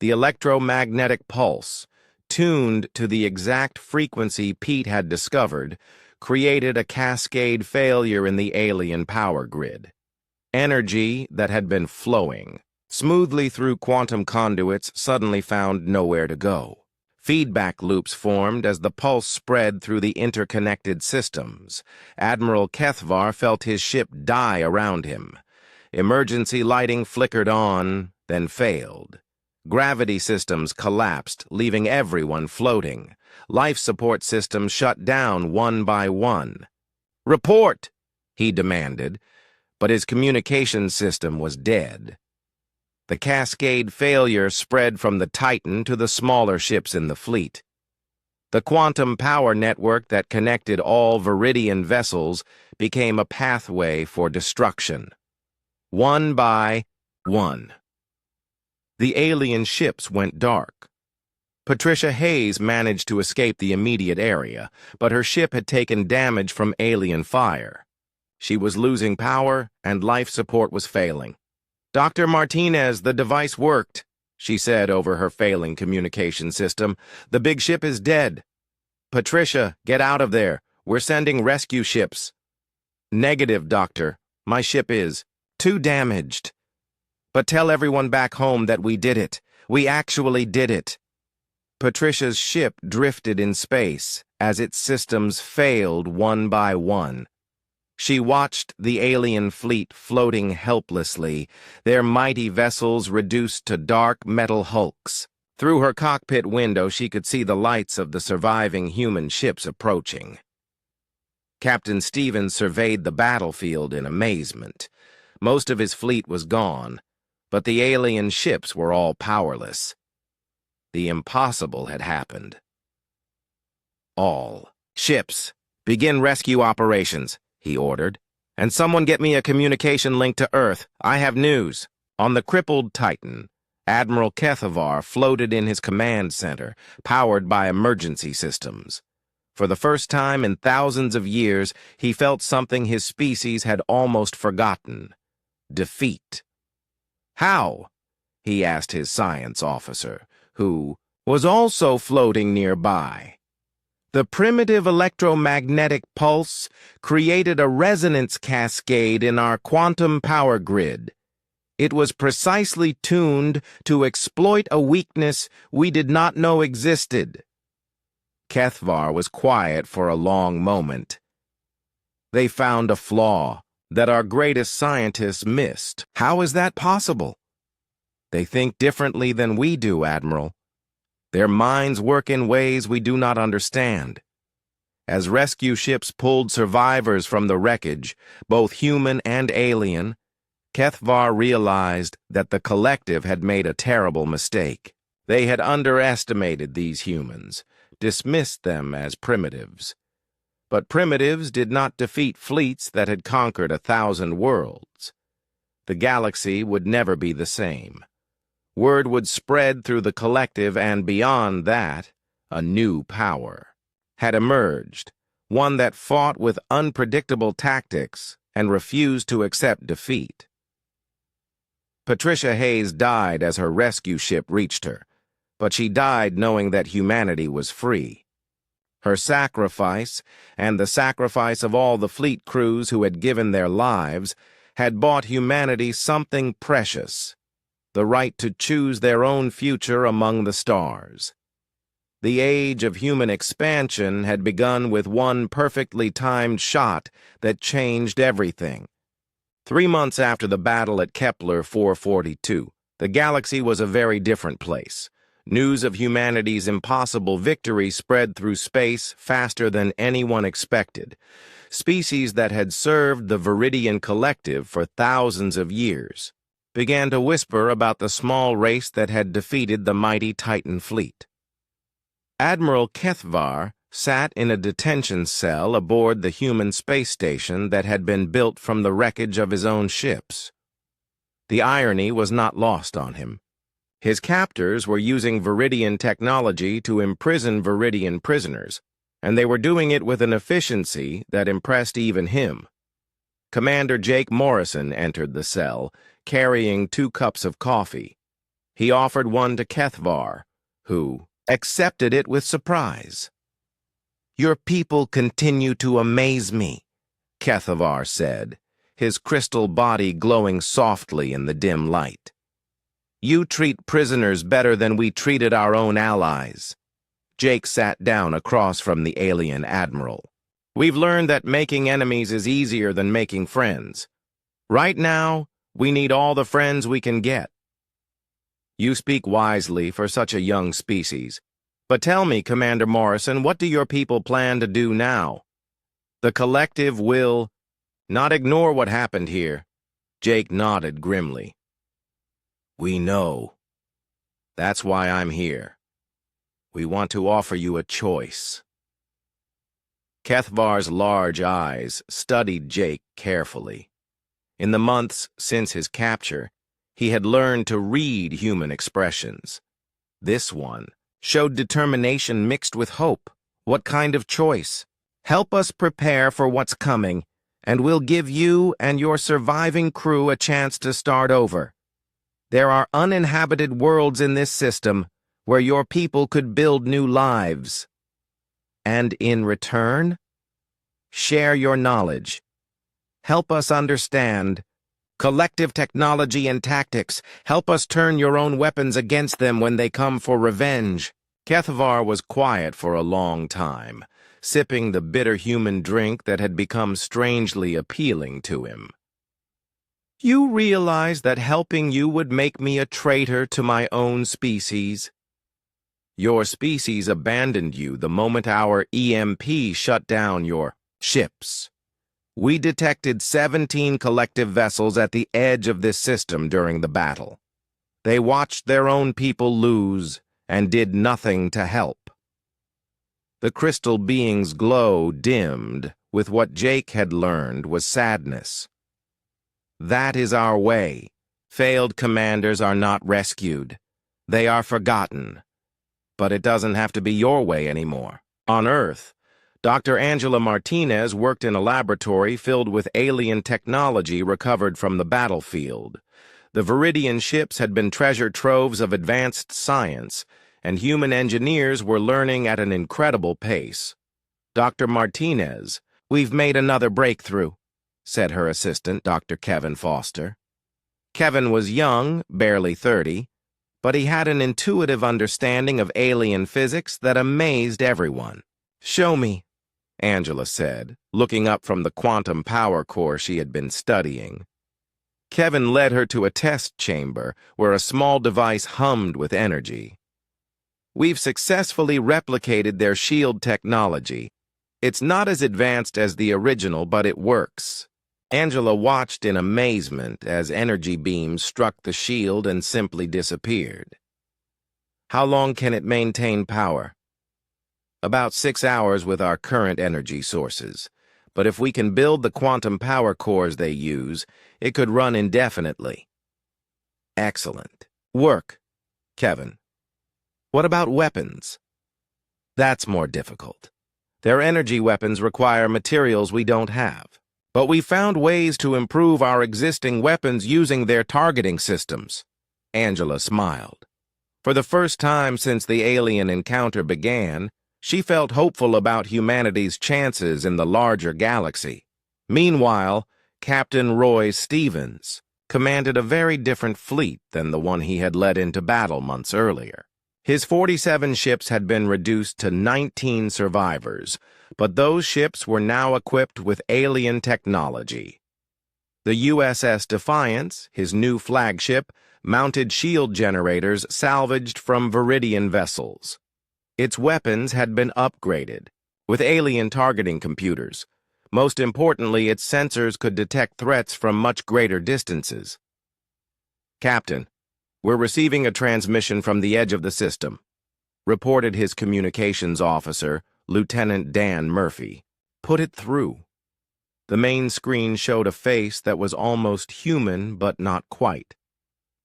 The electromagnetic pulse, tuned to the exact frequency Pete had discovered, created a cascade failure in the alien power grid. Energy that had been flowing smoothly through quantum conduits suddenly found nowhere to go. Feedback loops formed as the pulse spread through the interconnected systems. Admiral Kethvar felt his ship die around him. Emergency lighting flickered on, then failed. Gravity systems collapsed, leaving everyone floating. Life support systems shut down one by one. "Report!" he demanded, but his communication system was dead. The cascade failure spread from the Titan to the smaller ships in the fleet. The quantum power network that connected all Viridian vessels became a pathway for destruction. One by one. The alien ships went dark. Patricia Hayes managed to escape the immediate area, but her ship had taken damage from alien fire. She was losing power, and life support was failing. "Dr. Martinez, the device worked," she said over her failing communication system. "The big ship is dead." "Patricia, get out of there. We're sending rescue ships." "Negative, Doctor. My ship is too damaged." "But tell everyone back home that we did it. We actually did it." Patricia's ship drifted in space as its systems failed one by one. She watched the alien fleet floating helplessly, their mighty vessels reduced to dark metal hulks. Through her cockpit window, she could see the lights of the surviving human ships approaching. Captain Stevens surveyed the battlefield in amazement. Most of his fleet was gone, but the alien ships were all powerless. The impossible had happened. "All ships, begin rescue operations," he ordered. "And someone get me a communication link to Earth. I have news." On the crippled Titan, Admiral Kethvar floated in his command center, powered by emergency systems. For the first time in thousands of years, he felt something his species had almost forgotten: defeat. "How?" he asked his science officer, who was also floating nearby. "The primitive electromagnetic pulse created a resonance cascade in our quantum power grid. It was precisely tuned to exploit a weakness we did not know existed." Kethvar was quiet for a long moment. "They found a flaw that our greatest scientists missed. How is that possible?" "They think differently than we do, Admiral. Their minds work in ways we do not understand." As rescue ships pulled survivors from the wreckage, both human and alien, Kethvar realized that the collective had made a terrible mistake. They had underestimated these humans, dismissed them as primitives. But primitives did not defeat fleets that had conquered 1,000 worlds. The galaxy would never be the same. Word would spread through the collective, and beyond that, a new power, had emerged, one that fought with unpredictable tactics and refused to accept defeat. Patricia Hayes died as her rescue ship reached her, but she died knowing that humanity was free. Her sacrifice, and the sacrifice of all the fleet crews who had given their lives, had bought humanity something precious: the right to choose their own future among the stars. The age of human expansion had begun with one perfectly timed shot that changed everything. 3 months after the battle at Kepler 442, the galaxy was a very different place. News of humanity's impossible victory spread through space faster than anyone expected. Species that had served the Viridian Collective for thousands of years began to whisper about the small race that had defeated the mighty Titan fleet. Admiral Kethvar sat in a detention cell aboard the human space station that had been built from the wreckage of his own ships. The irony was not lost on him. His captors were using Viridian technology to imprison Viridian prisoners, and they were doing it with an efficiency that impressed even him. Commander Jake Morrison entered the cell, carrying 2 cups of coffee. He offered one to Kethvar, who accepted it with surprise. "Your people continue to amaze me," Kethvar said, his crystal body glowing softly in the dim light. "You treat prisoners better than we treated our own allies." Jake sat down across from the alien admiral. "We've learned that making enemies is easier than making friends. Right now, we need all the friends we can get." "You speak wisely for such a young species. But tell me, Commander Morrison, what do your people plan to do now? The Collective will not ignore what happened here." Jake nodded grimly. "We know. That's why I'm here. We want to offer you a choice." Kethvar's large eyes studied Jake carefully. In the months since his capture, he had learned to read human expressions. This one showed determination mixed with hope. "What kind of choice?" "Help us prepare for what's coming, and we'll give you and your surviving crew a chance to start over. There are uninhabited worlds in this system where your people could build new lives. And in return, share your knowledge. Help us understand collective technology and tactics. Help us turn your own weapons against them when they come for revenge." Kethvar was quiet for a long time, sipping the bitter human drink that had become strangely appealing to him. "You realize that helping you would make me a traitor to my own species. Your species abandoned you the moment our EMP shut down your ships. We detected 17 collective vessels at the edge of this system during the battle. They watched their own people lose and did nothing to help." The crystal being's glow dimmed with what Jake had learned was sadness. "That is our way. Failed commanders are not rescued. They are forgotten. But it doesn't have to be your way anymore." On Earth, Dr. Angela Martinez worked in a laboratory filled with alien technology recovered from the battlefield. The Viridian ships had been treasure troves of advanced science, and human engineers were learning at an incredible pace. "Dr. Martinez, we've made another breakthrough," said her assistant, Dr. Kevin Foster. Kevin was young, barely 30, but he had an intuitive understanding of alien physics that amazed everyone. "Show me," Angela said, looking up from the quantum power core she had been studying. Kevin led her to a test chamber where a small device hummed with energy. "We've successfully replicated their shield technology. It's not as advanced as the original, but it works." Angela watched in amazement as energy beams struck the shield and simply disappeared. "How long can it maintain power?" "About 6 hours with our current energy sources. But if we can build the quantum power cores they use, it could run indefinitely." "Excellent work, Kevin. What about weapons?" That's more difficult. Their energy weapons require materials we don't have. But we found ways to improve our existing weapons using their targeting systems. Angela smiled. For the first time since the alien encounter began, she felt hopeful about humanity's chances in the larger galaxy. Meanwhile, Captain Roy Stevens commanded a very different fleet than the one he had led into battle months earlier. His 47 ships had been reduced to 19 survivors, but those ships were now equipped with alien technology. The USS Defiance, his new flagship, mounted shield generators salvaged from Viridian vessels. Its weapons had been upgraded, with alien targeting computers. Most importantly, its sensors could detect threats from much greater distances. "Captain, we're receiving a transmission from the edge of the system," reported his communications officer, Lieutenant Dan Murphy. "Put it through." The main screen showed a face that was almost human, but not quite.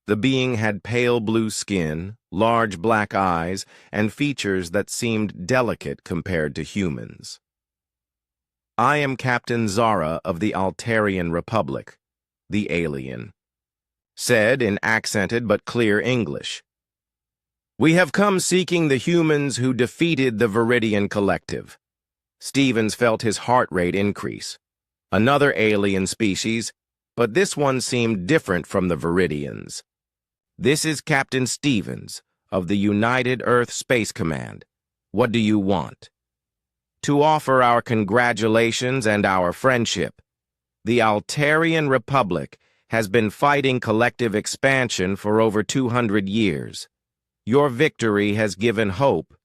The being had pale blue skin, large black eyes, and features that seemed delicate compared to humans. "I am Captain Zara of the Altarian Republic," the alien said in accented but clear English. "We have come seeking the humans who defeated the Viridian Collective." Stevens felt his heart rate increase. Another alien species, but this one seemed different from the Viridians. "This is Captain Stevens of the United Earth Space Command. What do you want?" "To offer our congratulations and our friendship. The Altarian Republic has been fighting collective expansion for over 200 years. Your victory has given hope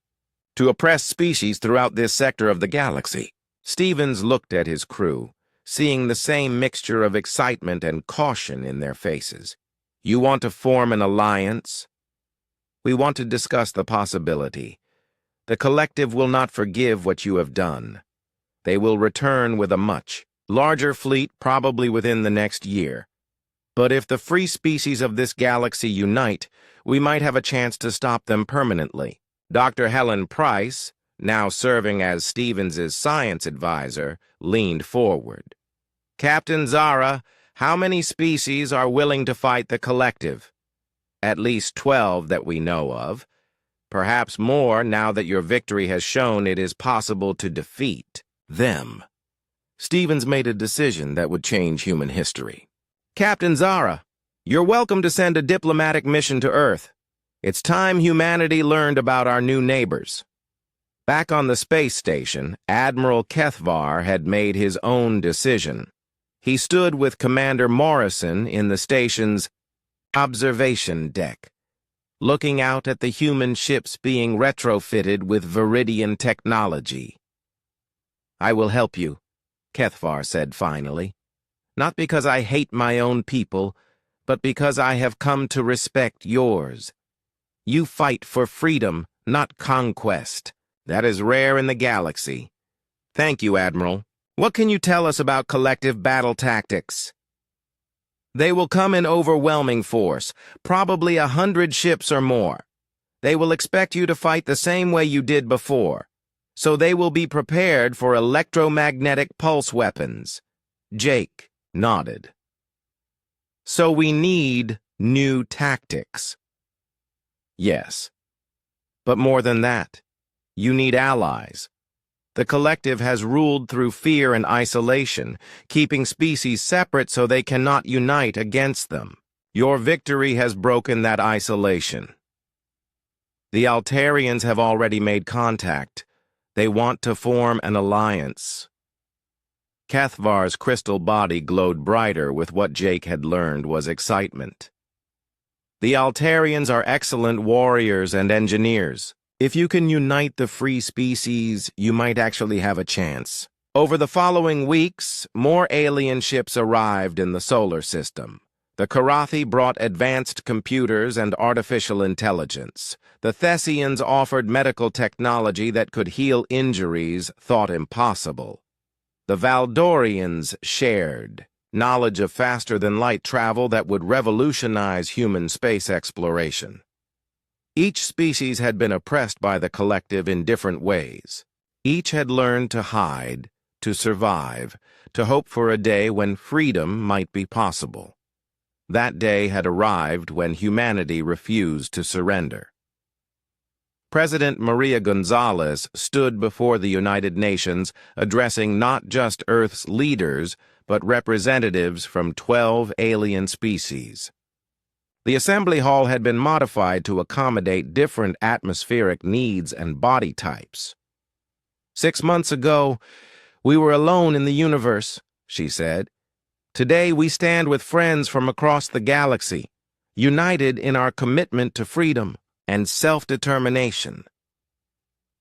to oppressed species throughout this sector of the galaxy." Stevens looked at his crew, seeing the same mixture of excitement and caution in their faces. "You want to form an alliance?" "We want to discuss the possibility. The collective will not forgive what you have done. They will return with a much larger fleet probably within the next year. But if the free species of this galaxy unite, we might have a chance to stop them permanently." Dr. Helen Price, now serving as Stevens's science advisor, leaned forward. "Captain Zara, how many species are willing to fight the collective?" "At least 12 that we know of. Perhaps more now that your victory has shown it is possible to defeat them." Stevens made a decision that would change human history. "Captain Zara, you're welcome to send a diplomatic mission to Earth. It's time humanity learned about our new neighbors." Back on the space station, Admiral Kethvar had made his own decision. He stood with Commander Morrison in the station's observation deck, looking out at the human ships being retrofitted with Viridian technology. "I will help you," Kethvar said finally. "Not because I hate my own people, but because I have come to respect yours. You fight for freedom, not conquest. That is rare in the galaxy." "Thank you, Admiral. What can you tell us about collective battle tactics?" "They will come in overwhelming force, probably 100 ships or more. They will expect you to fight the same way you did before, so they will be prepared for electromagnetic pulse weapons." Jake nodded. "So we need new tactics." "Yes. But more than that, you need allies. The collective has ruled through fear and isolation, keeping species separate so they cannot unite against them. Your victory has broken that isolation. The Altarians have already made contact. They want to form an alliance." Kethvar's crystal body glowed brighter with what Jake had learned was excitement. "The Altarians are excellent warriors and engineers. If you can unite the free species, you might actually have a chance." Over the following weeks, more alien ships arrived in the solar system. The Karathi brought advanced computers and artificial intelligence. The Thessians offered medical technology that could heal injuries thought impossible. The Valdorians shared knowledge of faster-than-light travel that would revolutionize human space exploration. Each species had been oppressed by the collective in different ways. Each had learned to hide, to survive, to hope for a day when freedom might be possible. That day had arrived when humanity refused to surrender. President Maria Gonzalez stood before the United Nations addressing not just Earth's leaders, but representatives from 12 alien species. The assembly hall had been modified to accommodate different atmospheric needs and body types. 6 months ago, we were alone in the universe, she said. Today we stand with friends from across the galaxy, united in our commitment to freedom and self-determination.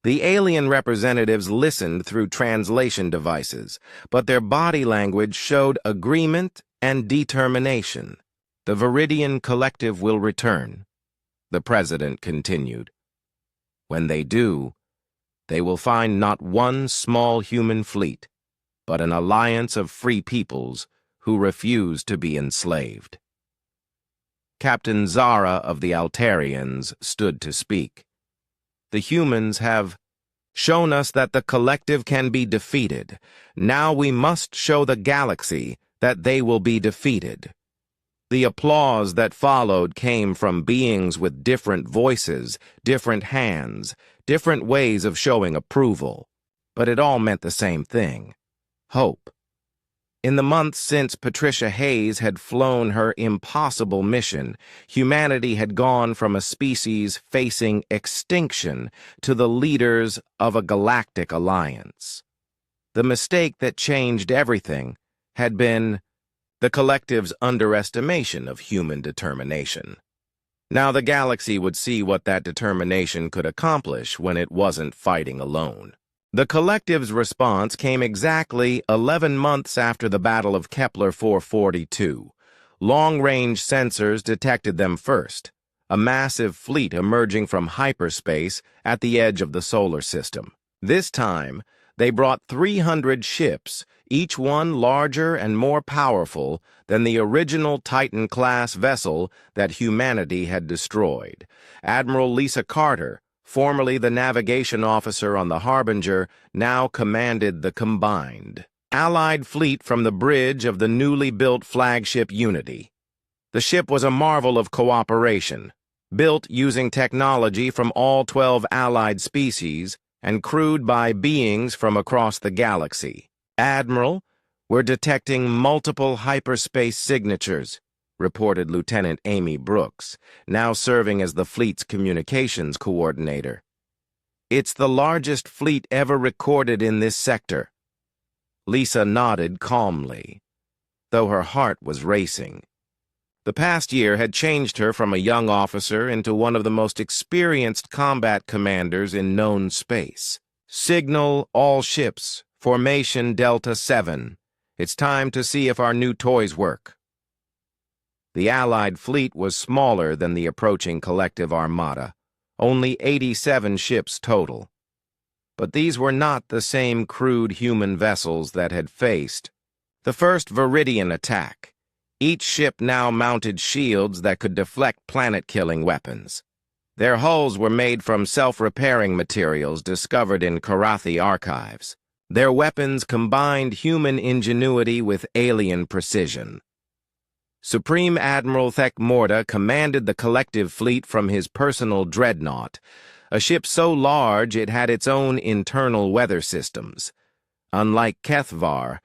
The alien representatives listened through translation devices, but their body language showed agreement and determination. The Viridian Collective will return, the president continued. When they do, they will find not one small human fleet, but an alliance of free peoples who refuse to be enslaved. Captain Zara of the Altarians stood to speak. The humans have shown us that the collective can be defeated. Now we must show the galaxy that they will be defeated. The applause that followed came from beings with different voices, different hands, different ways of showing approval. But it all meant the same thing: hope. In the months since Patricia Hayes had flown her impossible mission, humanity had gone from a species facing extinction to the leaders of a galactic alliance. The mistake that changed everything had been the collective's underestimation of human determination. Now the galaxy would see what that determination could accomplish when it wasn't fighting alone. The collective's response came exactly 11 months after the Battle of Kepler 442. Long-range sensors detected them first, a massive fleet emerging from hyperspace at the edge of the solar system. This time, they brought 300 ships, each one larger and more powerful than the original Titan-class vessel that humanity had destroyed. Admiral Lisa Carter, formerly the navigation officer on the Harbinger, now commanded the combined Allied fleet from the bridge of the newly built flagship Unity. The ship was a marvel of cooperation, built using technology from all 12 Allied species and crewed by beings from across the galaxy. Admiral, we're detecting multiple hyperspace signatures, reported Lieutenant Amy Brooks, now serving as the fleet's communications coordinator. It's the largest fleet ever recorded in this sector. Lisa nodded calmly, though her heart was racing. The past year had changed her from a young officer into one of the most experienced combat commanders in known space. Signal all ships, formation Delta 7. It's time to see if our new toys work. The Allied fleet was smaller than the approaching collective armada, only 87 ships total. But these were not the same crude human vessels that had faced the first Viridian attack. Each ship now mounted shields that could deflect planet-killing weapons. Their hulls were made from self-repairing materials discovered in Karathi archives. Their weapons combined human ingenuity with alien precision. Supreme Admiral Thekmorda commanded the collective fleet from his personal dreadnought, a ship so large it had its own internal weather systems. Unlike Kethvar,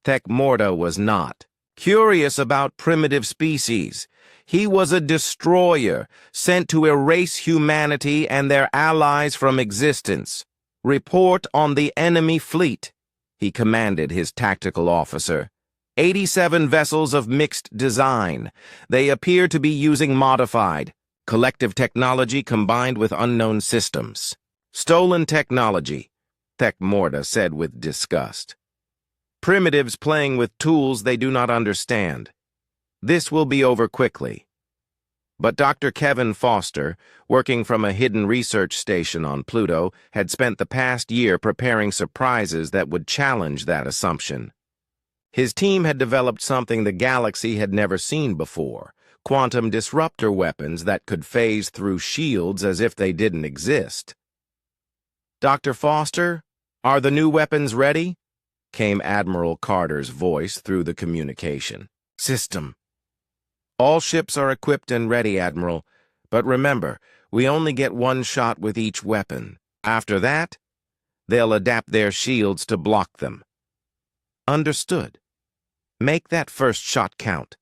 Thekmorda was not curious about primitive species. He was a destroyer sent to erase humanity and their allies from existence. Report on the enemy fleet, he commanded his tactical officer. 87 vessels of mixed design. They appear to be using modified, collective technology combined with unknown systems. Stolen technology, Thekmorda said with disgust. Primitives playing with tools they do not understand. This will be over quickly. But Dr. Kevin Foster, working from a hidden research station on Pluto, had spent the past year preparing surprises that would challenge that assumption. His team had developed something the galaxy had never seen before: quantum disruptor weapons that could phase through shields as if they didn't exist. "Dr. Foster, are the new weapons ready?" came Admiral Carter's voice through the communication system. "All ships are equipped and ready, Admiral, but remember, we only get one shot with each weapon. After that, they'll adapt their shields to block them." "Understood. Make that first shot count."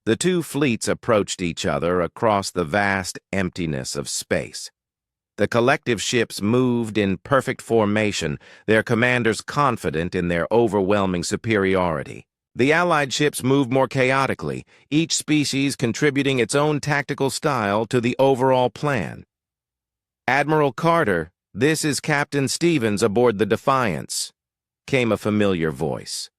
The two fleets approached each other across the vast emptiness of space. The collective ships moved in perfect formation, their commanders confident in their overwhelming superiority. The Allied ships moved more chaotically, each species contributing its own tactical style to the overall plan. "Admiral Carter, this is Captain Stevens aboard the Defiance," came a familiar voice.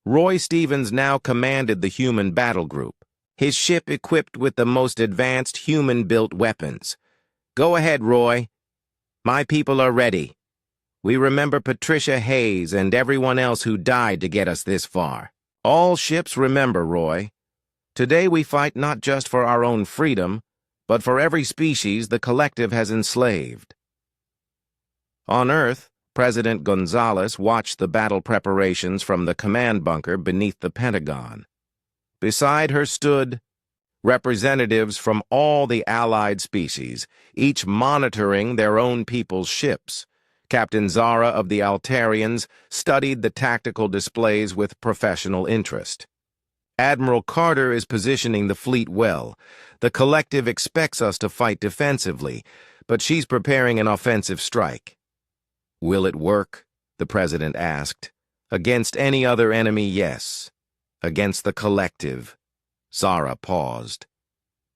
Roy Stevens now commanded the human battle group, his ship equipped with the most advanced human-built weapons. "Go ahead, Roy. My people are ready. We remember Patricia Hayes and everyone else who died to get us this far. All ships remember, Roy. Today we fight not just for our own freedom, but for every species the collective has enslaved." On Earth, President Gonzalez watched the battle preparations from the command bunker beneath the Pentagon. Beside her stood representatives from all the Allied species, each monitoring their own people's ships. Captain Zara of the Altarians studied the tactical displays with professional interest. "Admiral Carter is positioning the fleet well. The collective expects us to fight defensively, but she's preparing an offensive strike." "Will it work?" the President asked. "Against any other enemy, yes. Against the collective." Zara paused.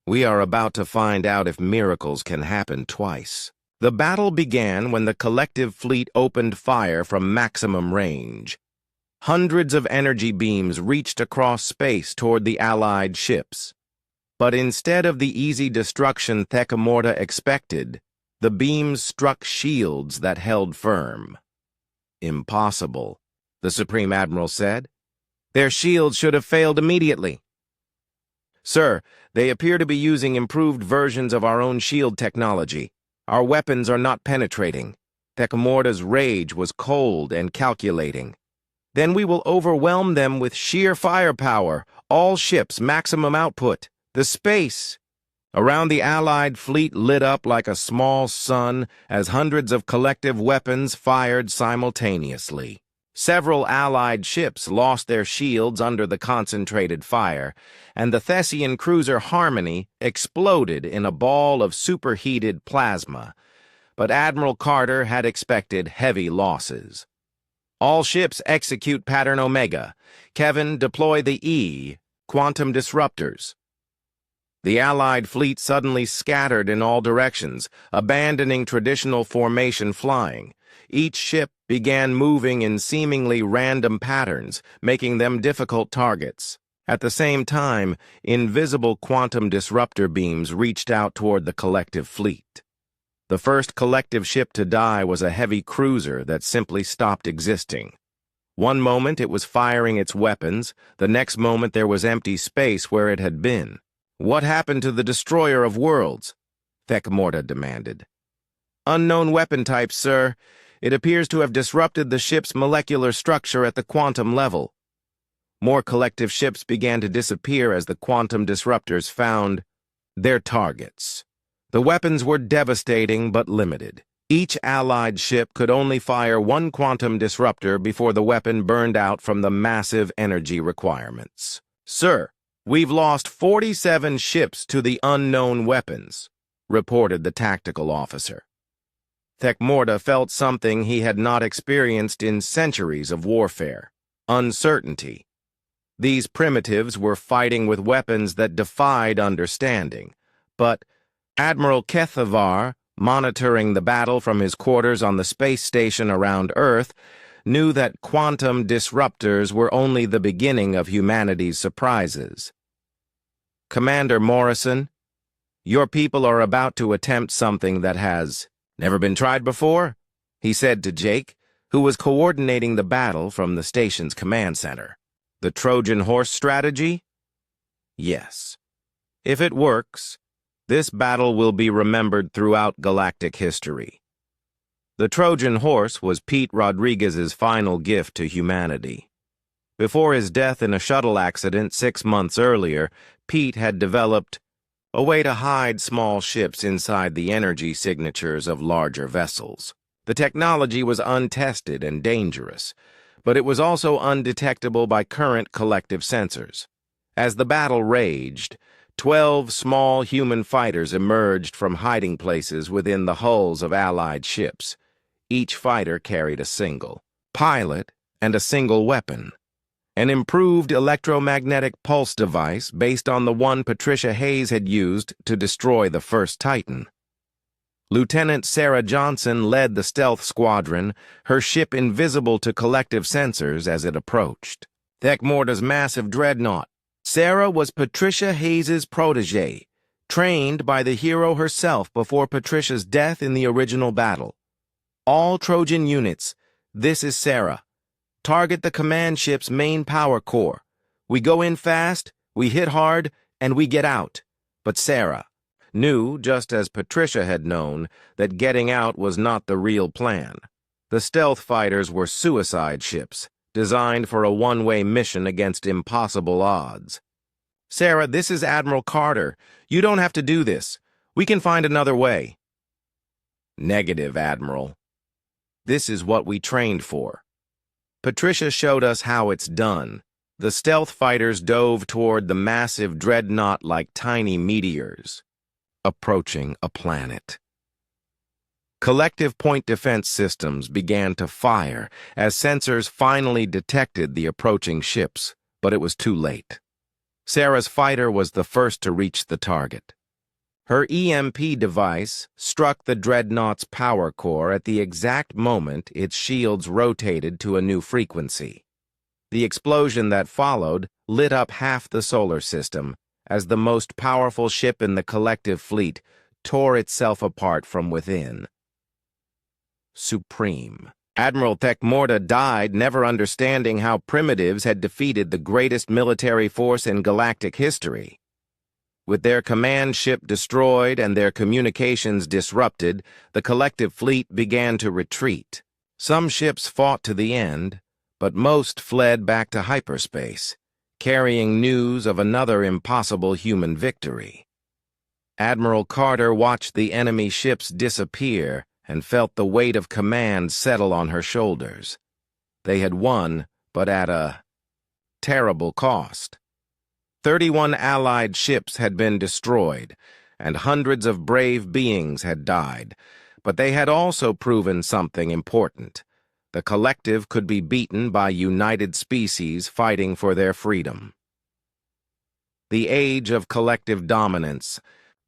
"We are about to find out if miracles can happen twice." The battle began when the collective fleet opened fire from maximum range. Hundreds of energy beams reached across space toward the Allied ships. But instead of the easy destruction Thecamorta expected, the beams struck shields that held firm. "Impossible," the Supreme Admiral said. "Their shields should have failed immediately." "Sir, they appear to be using improved versions of our own shield technology. Our weapons are not penetrating." Thecamorta's rage was cold and calculating. "Then we will overwhelm them with sheer firepower. All ships, maximum output. The space." Around the Allied fleet lit up like a small sun as hundreds of collective weapons fired simultaneously. Several Allied ships lost their shields under the concentrated fire, and the Thessian cruiser Harmony exploded in a ball of superheated plasma. But Admiral Carter had expected heavy losses. "All ships execute Pattern Omega. Kevin, deploy the quantum disruptors." The Allied fleet suddenly scattered in all directions, abandoning traditional formation flying. Each ship began moving in seemingly random patterns, making them difficult targets. At the same time, invisible quantum disruptor beams reached out toward the collective fleet. The first collective ship to die was a heavy cruiser that simply stopped existing. One moment it was firing its weapons, the next moment there was empty space where it had been. "What happened to the Destroyer of Worlds?" Thecamorta demanded. "Unknown weapon type, sir. It appears to have disrupted the ship's molecular structure at the quantum level." More collective ships began to disappear as the quantum disruptors found their targets. The weapons were devastating but limited. Each Allied ship could only fire one quantum disruptor before the weapon burned out from the massive energy requirements. "Sir, we've lost 47 ships to the unknown weapons," reported the tactical officer. Thecamorta felt something he had not experienced in centuries of warfare: uncertainty. These primitives were fighting with weapons that defied understanding. But Admiral Kethavar, monitoring the battle from his quarters on the space station around Earth, knew that quantum disruptors were only the beginning of humanity's surprises. "Commander Morrison, your people are about to attempt something that has never been tried before," he said to Jake, who was coordinating the battle from the station's command center. "The Trojan horse strategy?" Yes. If it works, this battle will be remembered throughout galactic history. The Trojan horse was Pete Rodriguez's final gift to humanity. Before his death in a shuttle accident 6 months earlier, Pete had developed a way to hide small ships inside the energy signatures of larger vessels. The technology was untested and dangerous, but it was also undetectable by current collective sensors. As the battle raged, 12 small human fighters emerged from hiding places within the hulls of Allied ships. Each fighter carried a single pilot and a single weapon. An improved electromagnetic pulse device based on the one Patricia Hayes had used to destroy the first Titan. Lieutenant Sarah Johnson led the stealth squadron, her ship invisible to collective sensors as it approached. Deathworlder's massive dreadnought. Sarah was Patricia Hayes' protege, trained by the hero herself before Patricia's death in the original battle. All Trojan units, this is Sarah. Target the command ship's main power core. We go in fast, we hit hard, and we get out. But Sarah knew, just as Patricia had known, that getting out was not the real plan. The stealth fighters were suicide ships, designed for a one-way mission against impossible odds. Sarah, this is Admiral Carter. You don't have to do this. We can find another way. Negative, Admiral. This is what we trained for. Patricia showed us how it's done. The stealth fighters dove toward the massive dreadnought like tiny meteors, approaching a planet. Collective point defense systems began to fire as sensors finally detected the approaching ships, but it was too late. Sarah's fighter was the first to reach the target. Her EMP device struck the dreadnought's power core at the exact moment its shields rotated to a new frequency. The explosion that followed lit up half the solar system as the most powerful ship in the collective fleet tore itself apart from within. Supreme. Admiral Deathworlder died never understanding how primitives had defeated the greatest military force in galactic history. With their command ship destroyed and their communications disrupted, the collective fleet began to retreat. Some ships fought to the end, but most fled back to hyperspace, carrying news of another impossible human victory. Admiral Carter watched the enemy ships disappear and felt the weight of command settle on her shoulders. They had won, but at a terrible cost. 31 Allied ships had been destroyed, and hundreds of brave beings had died, but they had also proven something important. The collective could be beaten by united species fighting for their freedom. The age of collective dominance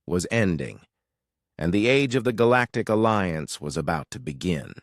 was ending, and the age of the Galactic Alliance was about to begin.